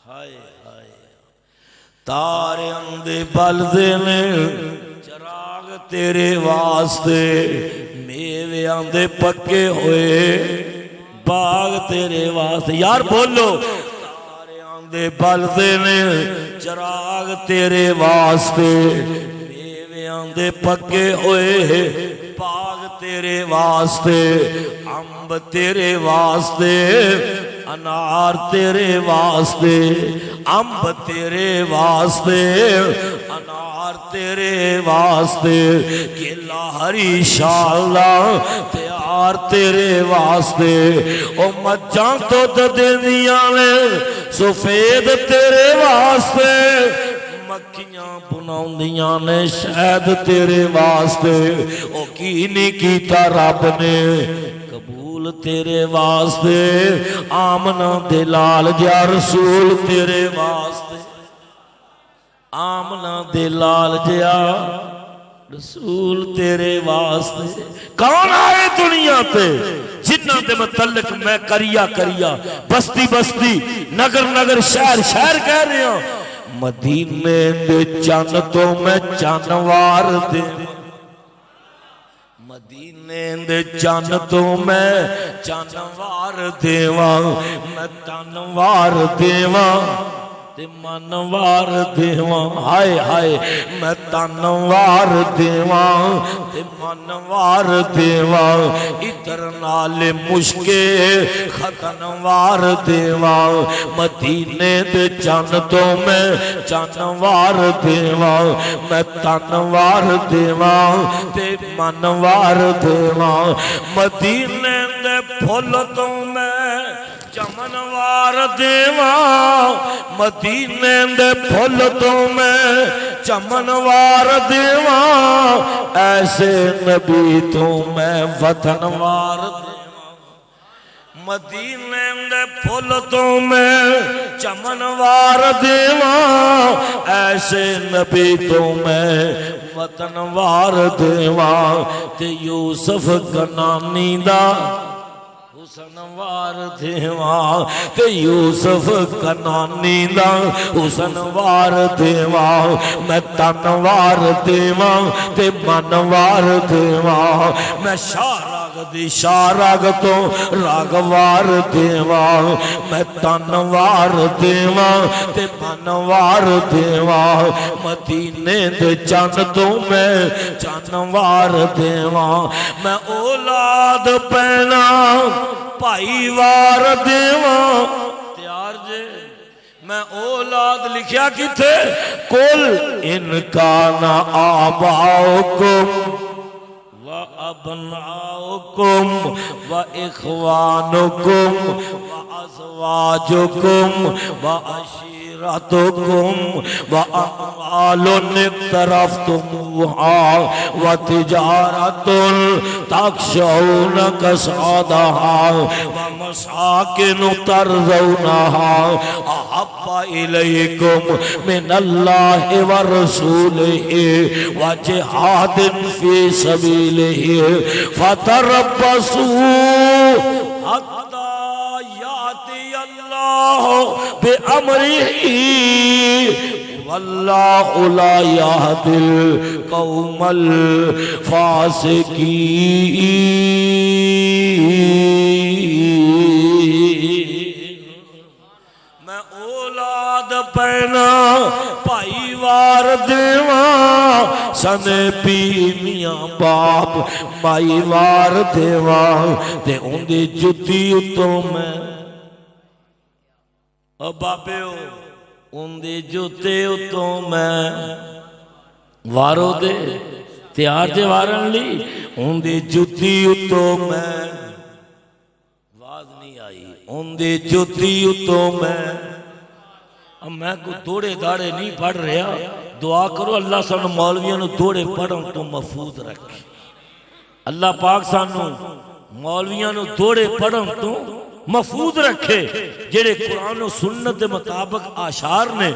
हाय हाय तारे आंदे बलदे ने चिराग तेरे वास्ते, मेवे आंदे पक्के होए बाग तेरे वास्ते। यार बोलो दे बलदे ने चिराग तेरे वास्ते, मेवियां दे पक्के होए बाग तेरे वास्ते, अंब तेरे वास्ते अनार तेरे वास्ते, अंब तेरे वास्ते अनार तेरे वास्ते, केला हरी शाला त्यार तेरे वास्ते। ओ मज्जां दुध देंदियां ने सफेद तेरे वास्ते, मक्खियां बुनाउंदियां ने शहद तेरे वास्ते। ओ की नहीं कीता रब ने कबूल तेरे वास्ते, आमना दे लाल जा रसूल तेरे वास्ते, आमना दे लाल जा रसूल तेरे वास्ते। कौन आए दुनिया पे जिन्हां दे मुतल्लिक मैं करिया करिया बस्ती बस्ती नगर नगर शहर शहर कह रहा मदीने दे चन तो मैं चनवार दे, मदीने दे चन तो मैं चनवार देवा, मैं तनवार देवा ते मनवार देवा। हाय हाय मैं तनवार देवा ते मनवार देवा, इधर नाले मुश्के खतनवार देवा, मदीने दे चन तो मैं चनवार देवा, मैं तनवार देवा ते मनवार देवा, मदीने दे फुल तो मैं चमनवार देवा, मदीने दे फुल तो मैं चमनवार देवा, ऐसे नबी तो मैं वतनवार देवा, मदीने दे फुल तो मैं चमनवार देवा, ऐसे नबी तो मैं वतनवार देवा। ते यूसुफ कनानी दा हुसनवार देवा, ते यूसुफ कनानी दा हुसनवार देवा, मैं तनवार देवा ते मनवार देवा, मैं शारा दी शाह राग तो रागवार देवा मैं तनवार देवा ते मनवार देवा मदीने दे चन तो मैं चनवार देवा मैं औलाद पैना भाईवार देवा तैयार जे मैं औलाद लिखया किथे कुल इनका ना आबाओकुम व अबनाओकुम व इखवानुकुम व अज़वाजुकुम व अशीरतुकुम व अम्वालुन इक़्तरफ़्तुमूहा व तिजारतुन तख़शौन कसअदहा व मसाकिनु तरज़ौनहा अहब्बा इलैकुम मिनल्लाहि व रसूलिहि व जिहादिन फी सबीलिहि फतरब्बसू हत्ता याति अल्लाह बिअम्रिही वल्लाहु ला यहदिल कौमल फासिकीन। मैं औलाद पैना भाईवार देवा सने पी मियां बाप भाईवार देवा ते उंदी जुत्ती उतों मैं बाबे उंदे जुते उतों मैं वारो दे तैयार जे वारन ली उंदे जुती उतों मैं आवाज नहीं आई उंदे जुती उतों मैं को दौड़े दाड़े नहीं पढ़ रहा दुआ करो अल्लाह सानू मौलवियों नू दौड़े पढ़न तो महफूज रखे अल्लाह पाक सानू मौलवियों नू दौड़े पढ़न तो महफूज रखे जेड़े कुरान और सुन्नत के मुताबिक आशार ने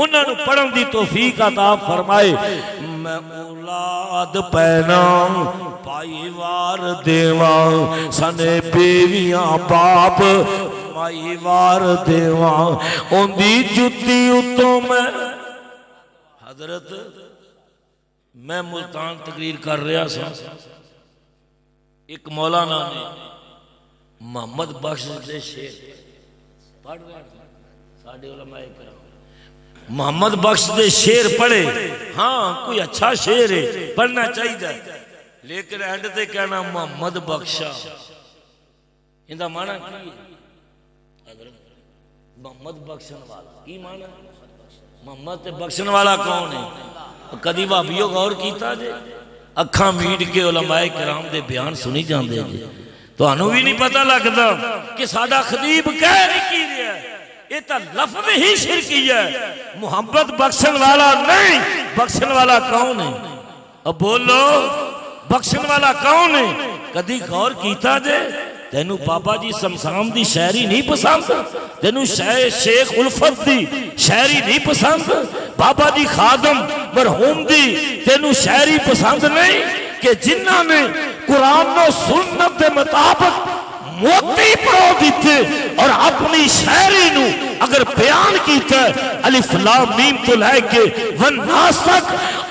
उन्होंने पढ़न की तौफीक अता फरमाए। मैं औलाद पैना भाईवार देवा सने बेवियां बाप भाईवार देवा उनकी जुत्ती उतों मैं हजरत मैं मुल्तान तकरीर कर रहा था एक मौलाना ने मोहम्मद बख्श दे शेर पढ़ रहा साडे उलमा इकराम मोहम्मद बख्श दे शेर पढ़े हाँ कोई अच्छा शेर है पढ़ना चाहिए लेकिन एंड ते कहना मोहम्मद बख्शा इंदा माना की मोहम्मद बख्शन वाला की माना मोहम्मद ते बख्शन वाला कौन है कदी भाभीओ गौर कीता जे अखां मीट के उलमा इकराम दे बयान सुनी जांदे जे तुहानू भी नहीं पता लगता कि साडा खतीब कह नहीं की रहा ये तो लफ्ज ही शिरकी है मोहब्बत बख्शन वाला नहीं बख्शन वाला कौन है अब बोलो बख्शन वाला कौन है कदी गौर कीता जे तेनू बाबा जी समसाम दी शायरी नहीं पसंद तेनू शेख उल्फत दी शायरी नहीं पसंद बाबा जी खादम मरहूम दी तेनू शायरी पसंद नहीं कि जिन्ना ने कुरान और सुन्नत के मुताबिक मोती परो दिते और अपनी शायरी नू अगर बयान किया अलिफ लाम मीम तो लैके वन नास तक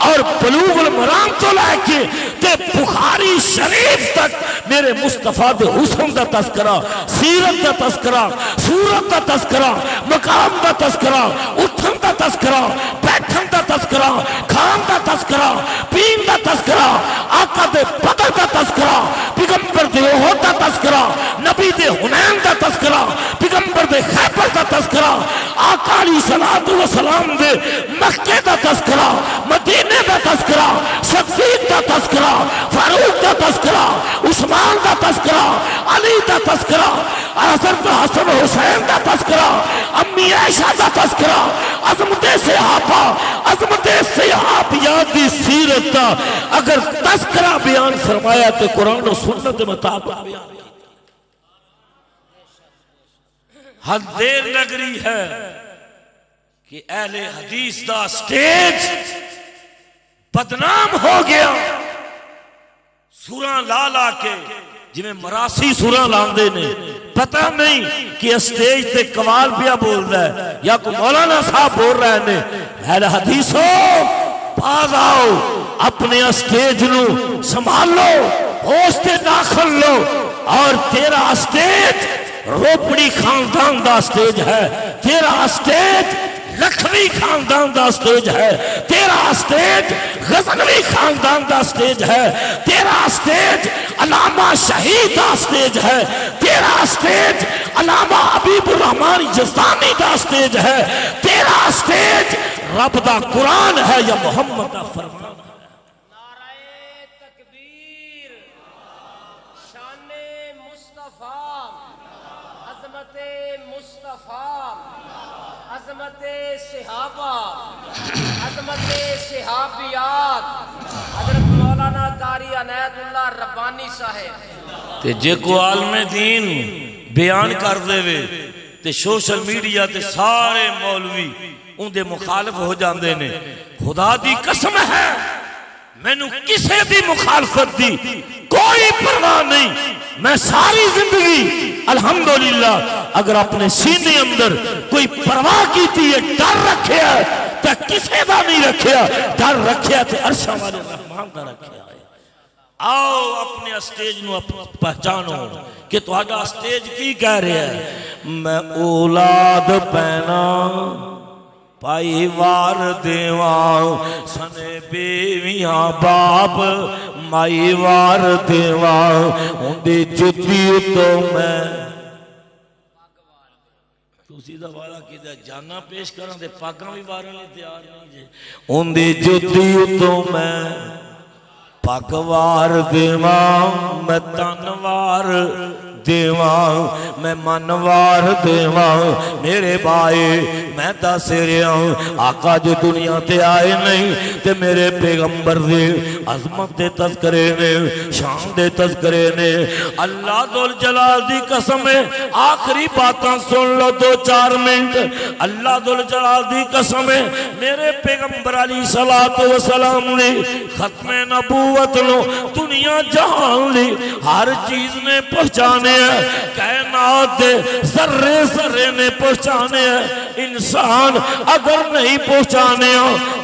और बलूगुल मराम तो लैके ते बुखारी शरीफ तक मेरे मुस्तफा दे हुस्न दा तस्करा सीरत दा तस्करा सूरत दा तस्करा मकाम दा तस्करा उठन दा तस्करा बैठन दा तस्करा खान दा तस्करा पीन दा तस्करा आका दे बदर दा तस्करा पैगंबर दे ओहद दा तस्करा नबी दे हुनैन दा तस्करा पैगंबर दे खैबर दा तस्करा आका अलैहिस्सलातु वस्सलाम दे मक्के दा तस्करा मदीने दा तस्करा सफीद दा तस्करा फारूक दा तस्करा उस्मान दा तस्करा अली दा तस्करा हज़रत हसन हुसैन दा तस्करा अम्मी आयशा दा तस्करा अज़मते सहाबिया दी सीरत दा अगर तस्करा बयान फरमाया तो कुरान और सुन्नत के मुताबिक बयान हद देर नगरी है कि अहले हदीस दा स्टेज बदनाम हो गया सूरा ला ला के जिवें मरासी सूरा लांदे ने पता नहीं कि स्टेज ते कमाल पिया बोल रहा है या कोई मौलाना साहब बोल रहे ने अहले हदीसो बाज आओ अपने स्टेज नू संभालो होश से दाखिल लो और तेरा स्टेज रोपड़ी खानदान दा स्टेज है, तेरा स्टेज लखवी खानदान दा स्टेज है, तेरा स्टेज गजनवी खानदान दा स्टेज है, तेरा स्टेज अलामा शहीद दा स्टेज है, तेरा स्टेज अलामा हबीबुर रहमान जज़दानी दा स्टेज है, तेरा स्टेज रब दा कुरान है या मोहम्मद दा फरमान है। नाराए तकबीर, शाने मुस्तफा, अज़मते मुस्तफा, अज़मते सिहाबा, अज़मते सिहाबियात, हज़रत मौलाना कारी अनायतुल्लाह रब्बानी साहेब। ते जे को आलमे दीन बयान कर देवे ते सोशल मीडिया ते सारे मौलवी उनके मुखालिफ हो जाते ने। खुदा दी कसम है मैनू किसी दी मुखालफत दी कोई परवाह नहीं। मैं सारी जिंदगी अल्हम्दुलिल्लाह अगर अपने सीने अंदर कोई परवाह की थी, डर रखे तो किसी का नहीं रखे, डर रखे तो अरशा वाले रहमान का रखे। आओ अपने स्टेज नू पहचानो कि तुहाडा स्टेज की कह रहा है। मैं औलाद पैना पाई वार देवा, सने बेवियां बाप माई वार देवा, उनदी जुत्ती तो मैं तुसी दा वाला किदा जाना पेश करा ते पागां भी वारन लई तैयार नहीं जे। उनदी जुत्ती तो मैं पगवार देवा, मैं तनवार देवा, मैं मनवार देवा। मेरे भाई मैं दस रहा आका जो दुनिया ते आए नहीं ते मेरे पैगंबर दे अजमत दे तज़किरे ने, शान दे तज़किरे ने। अल्लाह दुल जलाल दी कसम है, आखिरी बातां सुन लो 2-4 मिनट। अल्लाह दुल जलाल दी कसम है, मेरे पैगंबर अलैहिस्सलातु वस्सलाम ने खत्मे नबूवत नो दुनिया जहान ली हर चीज ने पहचाने, कायनात दे जर्रे जर्रे ने पहचाने। इंसान अगर नहीं पहचाने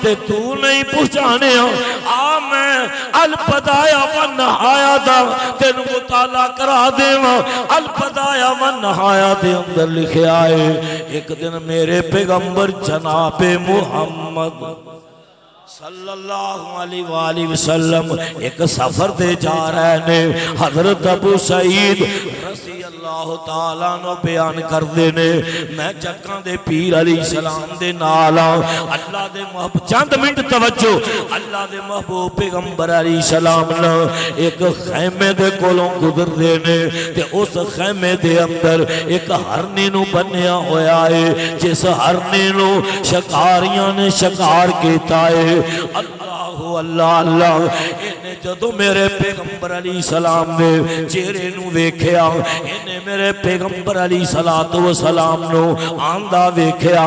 तो तू नहीं पहचाने। आ मैं अल बदाया व नहाया दा तेन मुताला करा देवा। अल बदाया व नहाया दे अंदर लिखे आए एक दिन मेरे पैगंबर जनाबे मुहम्मद सल्लल्लाहु अलैहि वसल्लम एक सफर दे जा रहे ने। हजरत अबू सईद रज़ी अल्लाह तआला नो बयान करदे ने, मैं जक्कां दे पीर अलैहिस्सलाम दे नाल अल्लाह दे महबूब, चंद मिनट तवज्जो, अल्लाह दे महबूब पैगंबर अलैहिस्सलाम ने एक खैमे दे कोलों गुजरदे ने ते उस खैमे दे अंदर एक हरनी नू बन्निया होया है, जिस हरनी नू शिकारियां ने शिकार कीता है। अल्लाह अल्लाह अल्लाह इन्हें जदों मेरे पैगंबर अलैहिस्सलाम दे चेहरे नू वेख्या, इन्हें मेरे पैगंबर अलैहिस्सलातु वस्सलाम नू आंदा वेख्या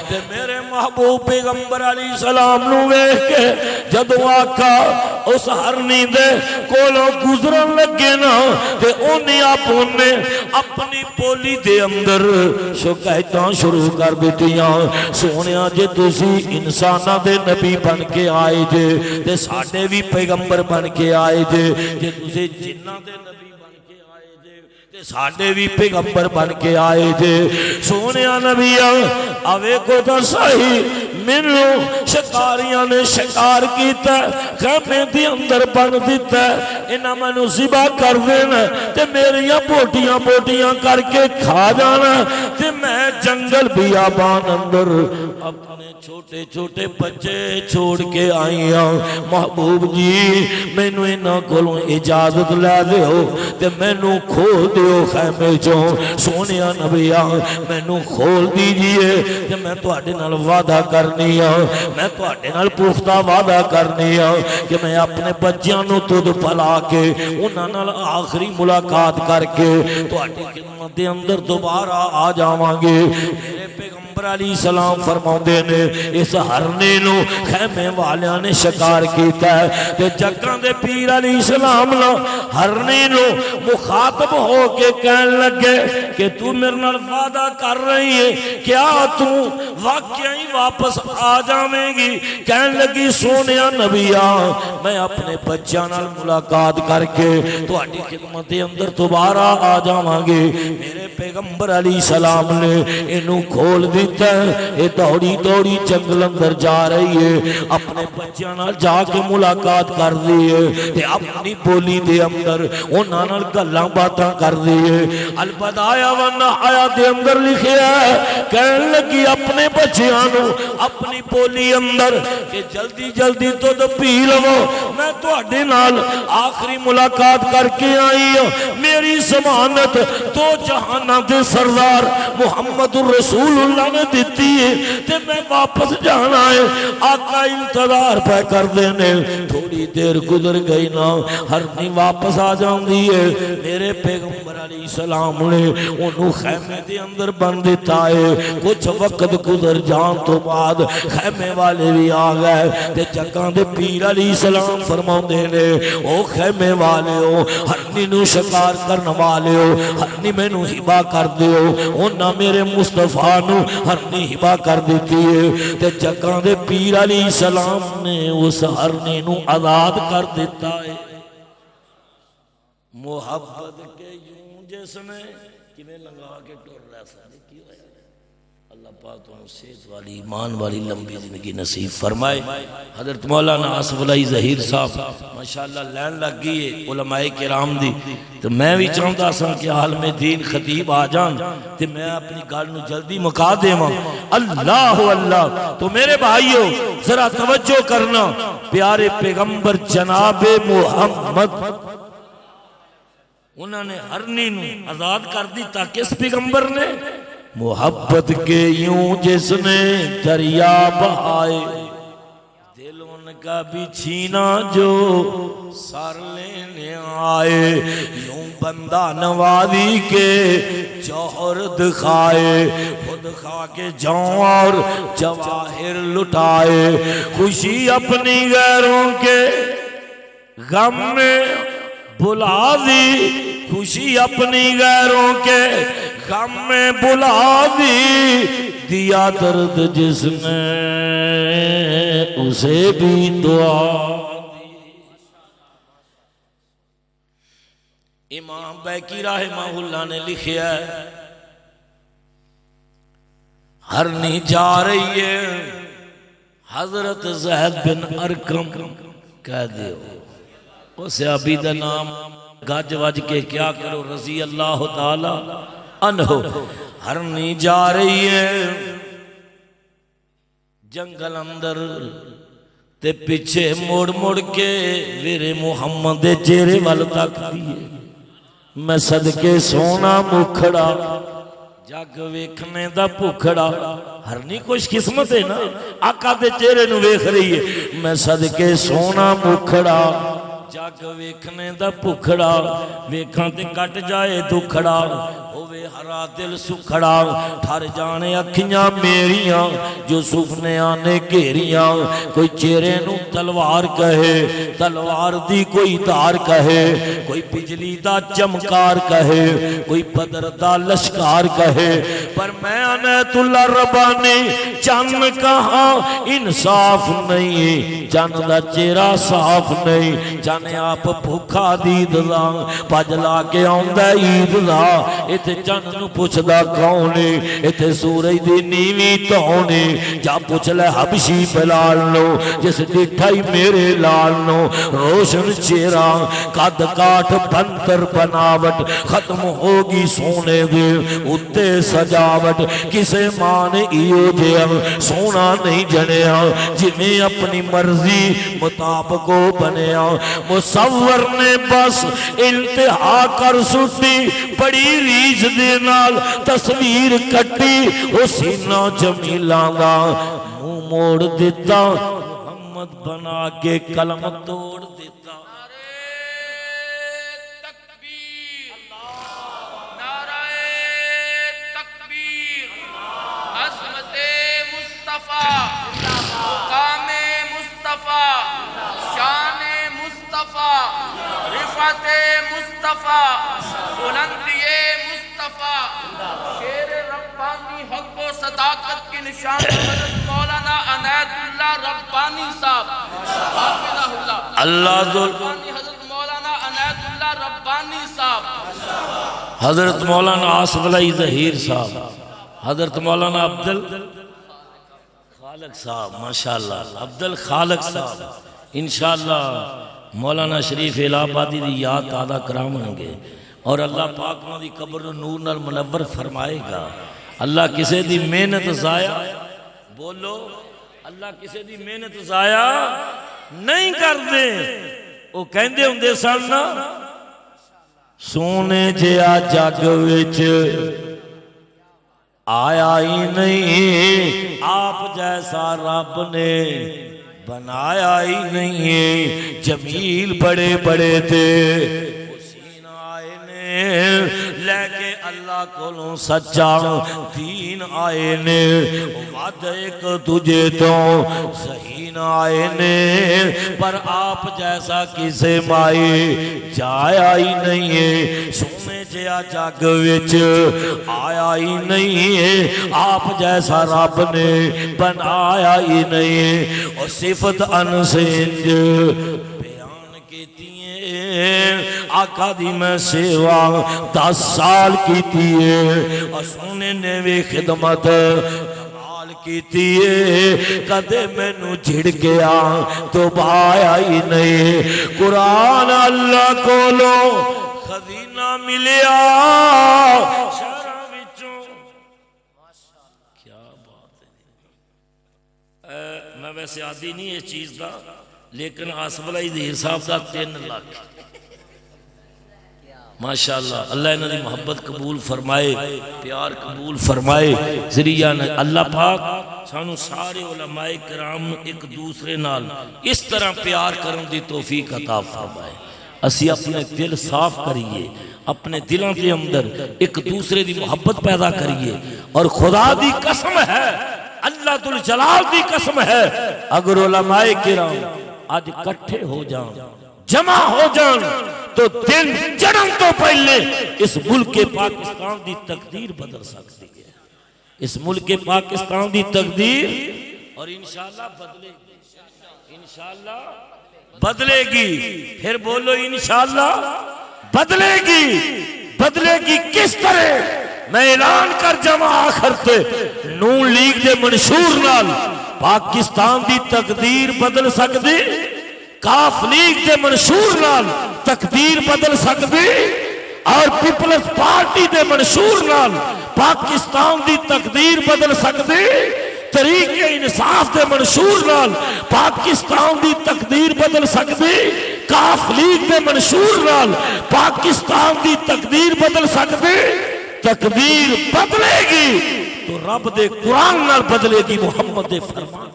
ते मेरे महबूब पैगंबर अलैहिस्सलाम नू वेख के जदों आका उस हरनी दे कोलों गुजरन लगे ना ते उन्हें अपने अपनी बोली दे अंदर शिकायतां शुरू कर दित्तियां। सोनिया जे तुसी इंसानां दे नबी बन के आए जे ते साडे भी पैगंबर बन के आए जे, जे तुसी जिन्नां दे नबी बन के आए जे ते साडे भी पैगंबर बन के आए जे। सोनिया नबिया आवे को तो सही मैनू शिकारियां ने शिकार किया, खैमे दे अंदर बन दिता, इन्हां मैनू ज़िबा कर देना ते मेरियां बोटियां बोटियां करके खा जाना ते मैं जंगल बियाबान अंदर अपने छोटे छोटे बच्चे छोड़ के आई हाँ। महबूब जी मैनू इन्हां कोलों इजाजत लै दिओ ते मैनू खोल दिओ खैमे चों। सोनिया नबिया मैनू खोल दीजिए ते मैं तुहाडे नाल वादा करनी मैं तुहाडे नाल पुख्ता वादा करनी कि मैं अपने बच्चों नू तुद पला के उन्हां नाल आखिरी मुलाकात करके तुहाडी खिदमत दे अंदर दोबारा आ जावांगे। मेरे पैगंबर पैगंबर अलैहिस्सलाम फरमाते ने इस हरने नू खैमे वालियां ने शिकार किया ते जग्गां दे पीर अलैहिस्सलाम ना हरने नू मुखातब हो के कहन लगे कि तू मेरे नाल वादा कर रही है, क्या तू वाकई ही वापस आ जावेगी? कहन लगी सोनिया नबिया मैं अपने बच्चों नाल मुलाकात करके तुहाडी खिदमत दे अंदर दोबारा आ जावांगी। मेरे पैगंबर अलैहिस्सलाम ने इनू खोल दिता, ये दौड़ी दौड़ी जंगल अंदर जा रही है, अपने बच्चों नाल जाके मुलाकात कर दी है ते अपनी बोली दे अंदर उन्हां नाल गल्लां बातां कर दी है। अल बदाया व नहाया दे अंदर लिखिया कहन लगी अपने बच्चों नू अपनी बोली अंदर कि जल्दी जल्दी दुध पी लवो, मैं तुहाडे नाल आखिरी मुलाकात करके आई हूं। मेरी जमानत दो जहाना दे सरदार मुहम्मदुर रसूलुल्लाह ने दिती है ते मैं वापस जाना है। आका इंतजार पे कर देने, थोड़ी देर गुजर गई ना हरनी वापस आ जाती है। मेरे पैगंबर अलैहिस्सलाम ने उन्होंने खैमे दे अंदर बन दिता है। कुछ वक्त गुजर जान तो बाद खैमे वाले भी आ गए ते जग्गां दे पीर अलैहिस्सलाम फरमाते ने ओ खैमे वाले हो, हरनी नू शिकार करने वाले हो, हरनी मैनू हिबा कर दियो। उन्हां मेरे मुस्तफा नू हरनी हिबा कर दी है ते जग्गां दे पीर अलैहिस्सलाम ने उस हरनी नू आजाद कर दिता है। मोहब्बत के यूं जिसने किवें लंगा के टुर रहा सारे की होया। अल्लाह पाक तुहानू सेहत वाली ईमान वाली लंबी जिंदगी नसीब फरमाए। हजरत मौलाना आसिफ अली ज़हीर साहब माशाअल्लाह लैन लग गई है उलमाए किराम दी, तो मैं भी चाहता सा कि आलमे दीन खतीब आ जान ते मैं अपनी गल नू जल्दी मुका देवां। अल्लाह अल्लाह। तो मेरे भाइयों जरा तवज्जो करना, प्यारे पैगंबर जनाबे मुहम्मद उन्होंने हरनी नू आजाद कर दिता। किस पैगंबर ने? मोहब्बत के यूं जिसने दरिया बहाए, दिल उनका भी छीना जो सर लेने आए। यूं बंदा नवाजी के जौहर दिखाए, खुद खा के जाऊं और जवाहिर लुटाए। खुशी अपनी गैरों के गम में बुला दी, खुशी अपनी गैरों के गम में बुला दी। दिया दर्द जिसने उसे भी दुआ दी। इमाम बैकी रहमहुल्लाह ने लिखा है हरनी जा रही है, हजरत ज़ैद बिन अरकम कह दो उस अभी का नाम गज वज के क्या करो रजी अल्लाह ताला अनहो। हरनी जा रही है जंगल अंदर ते पीछे मुड़ मुड़ के वीरे मुहम्मद दे चेहरे वाल तकदी है। मैं सदके सोना मुखड़ा जग वेखने दा भुखड़ा। हरनी खुश किस्मत है ना, आका दे चेहरे नू वेख रही है। मैं सदके सोना मुखड़ा जग वेखने दा भुखड़ा, वेखां ते कट जाए दुखड़ा, होवे हरा दिल सुखड़ा। ठर जाने अखियां मेरियां जो सुपने आने घेरियां। कोई चेहरे नू तलवार कहे, तलवार दी कोई धार कहे, कोई बिजली दा चमकार कहे, कोई बदर दा लश्कार कहे। पर मैं अनैतुल्ला रब्बानी चन्न कहा इंसाफ नहीं, चन्न दा चेहरा साफ नहीं। चन्न आप भूखा दीद दा भज ला के आउंदा ईद दा। इत्थे चन्न नू पुछदा कौन है, इत्थे सूरज दी नीवी धौन है। जा पुछ ले हबशी बिलाल नो जिस डिठा ही मेरे लाल नो। रोशन चेहरा कद काठ बंतर बनावट, खत्म होगी सोने दे उत्ते सजावट। किसे मां ने इहो जिहा सोना नहीं जनिया, जिवें अपनी मर्जी मुताबिक बनिया। मुसव्वर ने बस इंतहा कर सुटी, बड़ी रीझ दे नाल तस्वीर कटी। ओ सीना जमीला दा मुंह मोड़ दिता, मोहम्मद बना के कलम तोड़ दिता। मुस्तफा, मुकामे मुस्तफा, शाने मुस्तफा, रिफाते मुस्तफा, बुलंदिए मुस्तफा, शेर रब्बानी हक व सदाकत की निशान हज़रत मौलाना अनायतुल्लाह रब्बानी साहब हाफिज़हुल्लाह, अल्लाह हज़रत मौलाना अनायतुल्लाह रब्बानी साहब, हजरत मौलाना आसिफ अली ज़हीर साहब, हजरत मौलाना अब्दुल खालक साहब, माशाअल्लाह अब्दुल खालक साहब, इंशाअल्लाह मौलाना शरीफ इलाहाबादी की याद ताज़ा करावांगे और अल्लाह पाक उन्होंने कब्र नूं नूर नाल मुनव्वर फरमाएगा। अल्लाह किसी की मेहनत जाया, बोलो अल्लाह किसी की मेहनत जाया नहीं करते। वो कहते होंदे सन ना, सोने जिहा जग विच आया ही नहीं, आप जैसा रब ने बनाया ही नहीं। जमील बड़े बड़े थे, हुसैन आए ने लेके अल्लाह कोलों सच्चा दीन आए ने, वद एक दूजे तो सही न आए ने, पर आप जैसा किसे माई जाया ही नहीं है। सोने जिहा जग विच आया ही नहीं है, आप जैसा रब ने बनाया ही नहीं है। और सिफत अनसेंज बयान कीती है, आका दी मैं सेवा 10 साल कीती है, और सोने ने भी खिदमत कीती है, कदे मैनू झिड़किया तो बाया ही नहीं। कुरान अल्लाह कोलो खजीना मिलिया शहरां विचों, क्या बात है। मैं वैसे आदि नहीं इस चीज का, लेकिन आसिफ अली ज़हीर साहब का 3 लाख माशाअल्लाह। अल्लाह इन्हां दी मोहब्बत कबूल फरमाए, प्यार कबूल फरमाए। जरिया ने अल्लाह पाक सानू सारे उलमाए किराम एक दूसरे नाल इस तरह प्यार करने की तौफीक अता फरमाए। असी अपने दिल साफ करिए, अपने दिलों के अंदर एक दूसरे की मोहब्बत पैदा करिए। और खुदा दी कसम है, अल्लाह तुल जलाल दी कसम है, अगर उलमाए किराम आज इकट्ठे हो जान, जमा हो जान, तो दिन चढ़न तो पहले इस मुल्क के पाकिस्तान की तकदीर बदल सकती है। इस मुल्क के पाकिस्तान की तकदीर और इंशाअल्लाह बदलेगी, इंशाअल्लाह बदलेगी। फिर बोलो इंशाअल्लाह बदलेगी। बदलेगी किस तरह? मैं ऐलान कर जावा आखिर ते, नून लीग के मंशूर नाल पाकिस्तान की तकदीर बदल सकती, काफ लीग के मंशूर नाल तकदीर बदल सकती, और पीपल्स पार्टी के मंशूर नाल पाकिस्तान की तकदीर बदल सकती, तरीके इंसाफ के मंशूर नाल पाकिस्तान की तकदीर बदल सकती, काफ लीग के मंशूर नाल पाकिस्तान की तकदीर बदल सकती। तकदीर बदलेगी तो रब दे कुरान नाल बदलेगी, मुहम्मद दे फरमान।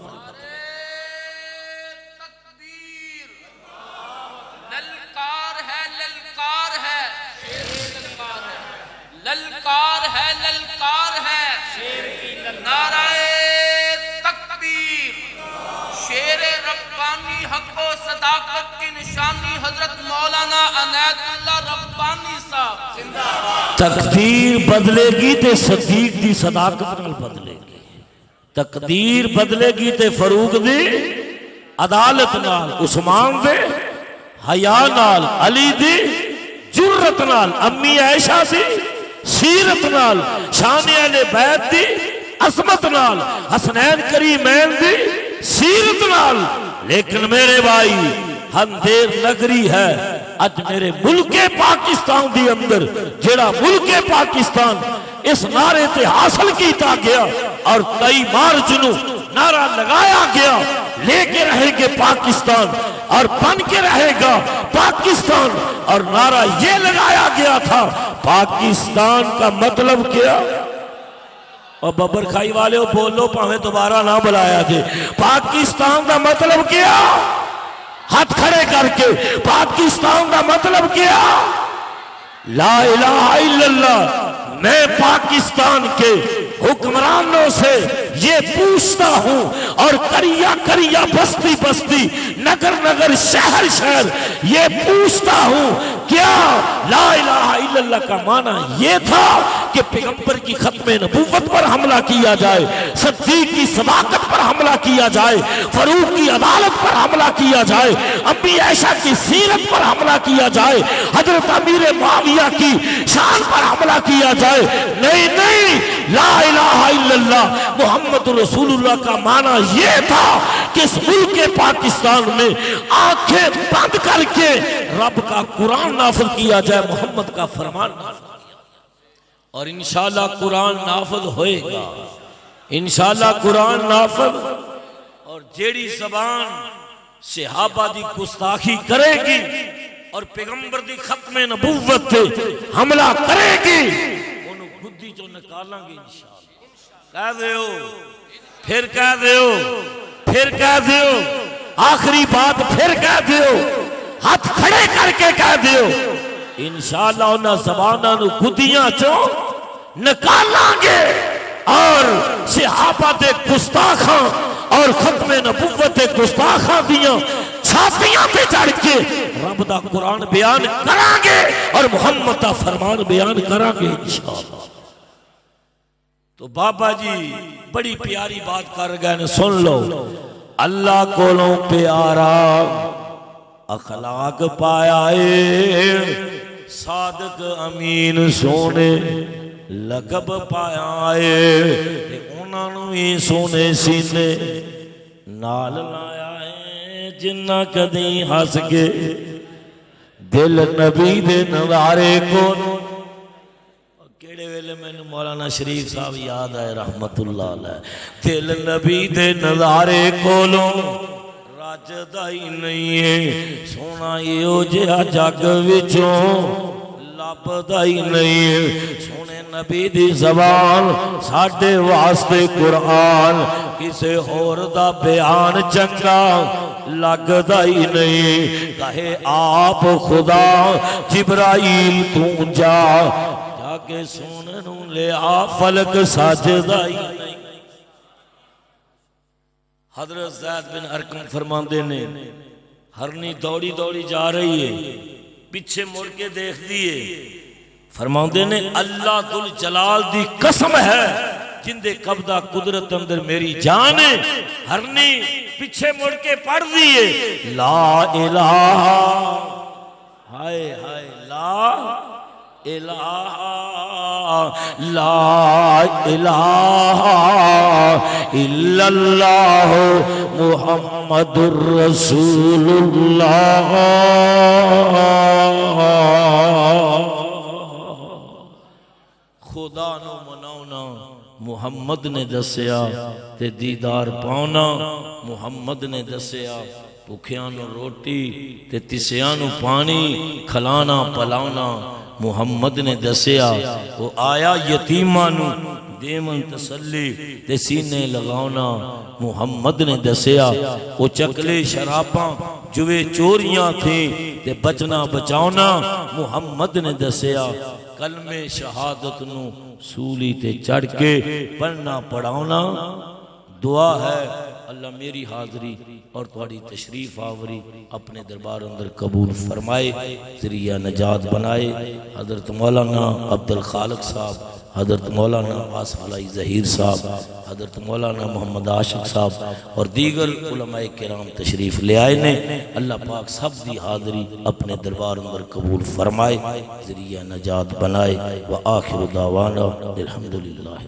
ललकार है, ललकार है, शेर की नाराए तकबीर, शेर रब्बानी हक व सदाकत की निशानी हजरत मौलाना अनायतुल्लाह रब्बानी साहब जिंदाबाद। तकदीर बदलेगी ते सदीक दी सदाकत नाल बदलेगी, तकदीर बदलेगी ते फरूक दी अदालत नाल, उस्मान दे हया नाल, अली दी जुर्रत नाल, अम्मी आयशा दी सीरत नाल, शाने अहले बैत दी असमत नाल, हसनैन करीमैन दी सीरत नाल। लेकिन मेरे भाई अंधेर नगरी है अज मेरे मुल्के पाकिस्तान दी अंदर, जेड़ा मुल्के पाकिस्तान इस नारे ते हासिल किया गया और 23 मार्च नू नारा लगाया गया, लेके रहेंगे पाकिस्तान और बन के रहेगा पाकिस्तान। और नारा ये लगाया गया था, पाकिस्तान का मतलब क्या? और बब्बर खाई वाले बोलो, भावे दोबारा ना बुलाया जे। पाकिस्तान का मतलब क्या? हाथ खड़े करके, पाकिस्तान का मतलब क्या? ला इलाहा इल्लल्लाह। मैं पाकिस्तान के हुक्मरानों कानों से ये पूछता हूं और करिया करिया बस्ती बस्ती नगर नगर शहर शहर ये पूछता हूं, क्या ला इलाहा इल्लल्लाह का माना ये था कि पैगंबर की खत्मे नबूवत पर हमला किया जाए, सिद्दीक की सदाकत पर हमला किया जाए, फरूक की अदालत पर हमला किया जाए, अम्मी आयशा की सीरत पर हमला किया जाए, हजरत अमीर मुआविया की शान पर हमला किया जाए? नहीं नहीं, ला इलाहा इल्लल्लाह मोहम्मद रसूलुल्लाह का माना यह था कि इस मुल्क के पाकिस्तान में आंखें बंद करके रब का कुरान नाफिज किया जाए, मोहम्मद का फरमान नाफिज, और इंशाअल्लाह कुरान नाफिज होएगा, इंशाअल्लाह कुरान नाफिज। और जेड़ी जबान सहाबा दी गुस्ताखी करेगी और पैगंबर दी खत्मे नबूवत पे हमला करेगी, ओनू गुद्दी चो निकालांगे इंशाअल्लाह। कह दियो, फिर कह दियो, फिर कह दियो, आखिरी बात फिर कह दियो, हाथ खड़े करके कह दियो, इंशाअल्लाह उन्हां ज़बानां नू गुद्दियां चो निकालांगे और सहाबा दे गुस्ताखां और खत्मे नबूवत दे गुस्ताखां दियां छातियां पे चढ़ के रब दा कुरान बयान करांगे और मोहम्मद दा फरमान बयान करांगे इंशाअल्लाह। तो बाबा जी बड़ी प्यारी बात कर गए ने, सुन लो। अल्लाह कोलों प्यारा अखलाक पाया है, सादक अमीन सोने लकब पाया है, उन्होंने भी सोने सीने नाल लाया है, जिन्ना कदी हस के दिल नबी दे नज़ारे को। केड़े वेले मैनू मौलाना शरीफ साहब याद आए रहमतुल्लाह अलैह, दिल नबी दे नज़ारे कोलों रजदा ही नहीं है, सोना यो जिहा जग विचों लभदा ही नहीं है, सोने नबी दी ज़बान साडे वास्ते कुरान, किसे होर दा बयान चंगा लगदा ही नहीं। कहे आप खुदा जिब्राइल तू जा, जाके सोने नू ले आ, फलक सजदा ही नहीं। हजरत ज़ैद बिन अरकम फरमाते ने, हरनी दौड़ी दौड़ी जा रही है, पीछे मुड़ के देख दिए, फरमाते ने अल्लाह दुल जलाल दी कसम है जिंदे कब्दा कुदरत अंदर मेरी जान है, हरनी पीछे मुड़ के पढ़ दिए ला इलाहा, हाय हाय ला इलाहा, ला इलाहा इल्लल्लाह मुहम्मदुर रसूलुल्लाह। खुदा नु मनाउना मुहम्मद ने दसिया ते दीदार पाउना मुहम्मद ने दसिया, भुखियां नु रोटी ते तिसियां नु पानी खिलाना पिलाना मुहम्मद ने दसिया। वो आया यतीमां नु देवन तसल्ली ते सीने लगाना मुहम्मद ने दसिया। वो चकले शराबां जुए चोरियां थी ते बचना बचाना मुहम्मद ने दसिया। कलमे शहादत नु सूली ते चढ़ के पढ़ना पढ़ाना दुआ है। अल्लाह मेरी हाजरी और तुम्हारी तशरीफ आवरी अपने दरबार अंदर कबूल फरमाए, जरिया नजात बनाए। हजरत मौलाना अब्दुल खालिक साहब, हजरत मौलाना आसिफ अली ज़हीर साहब, हजरत मौलाना मोहम्मद आशिक साहब और दीगर उलमाए किराम तशरीफ ले आए ने। अल्लाह पाक सब दी हाजरी अपने दरबार अंदर कबूल फरमाए, जरिया नजात बनाए। व आखिर दावाना अल्हम्दुलिल्लाह।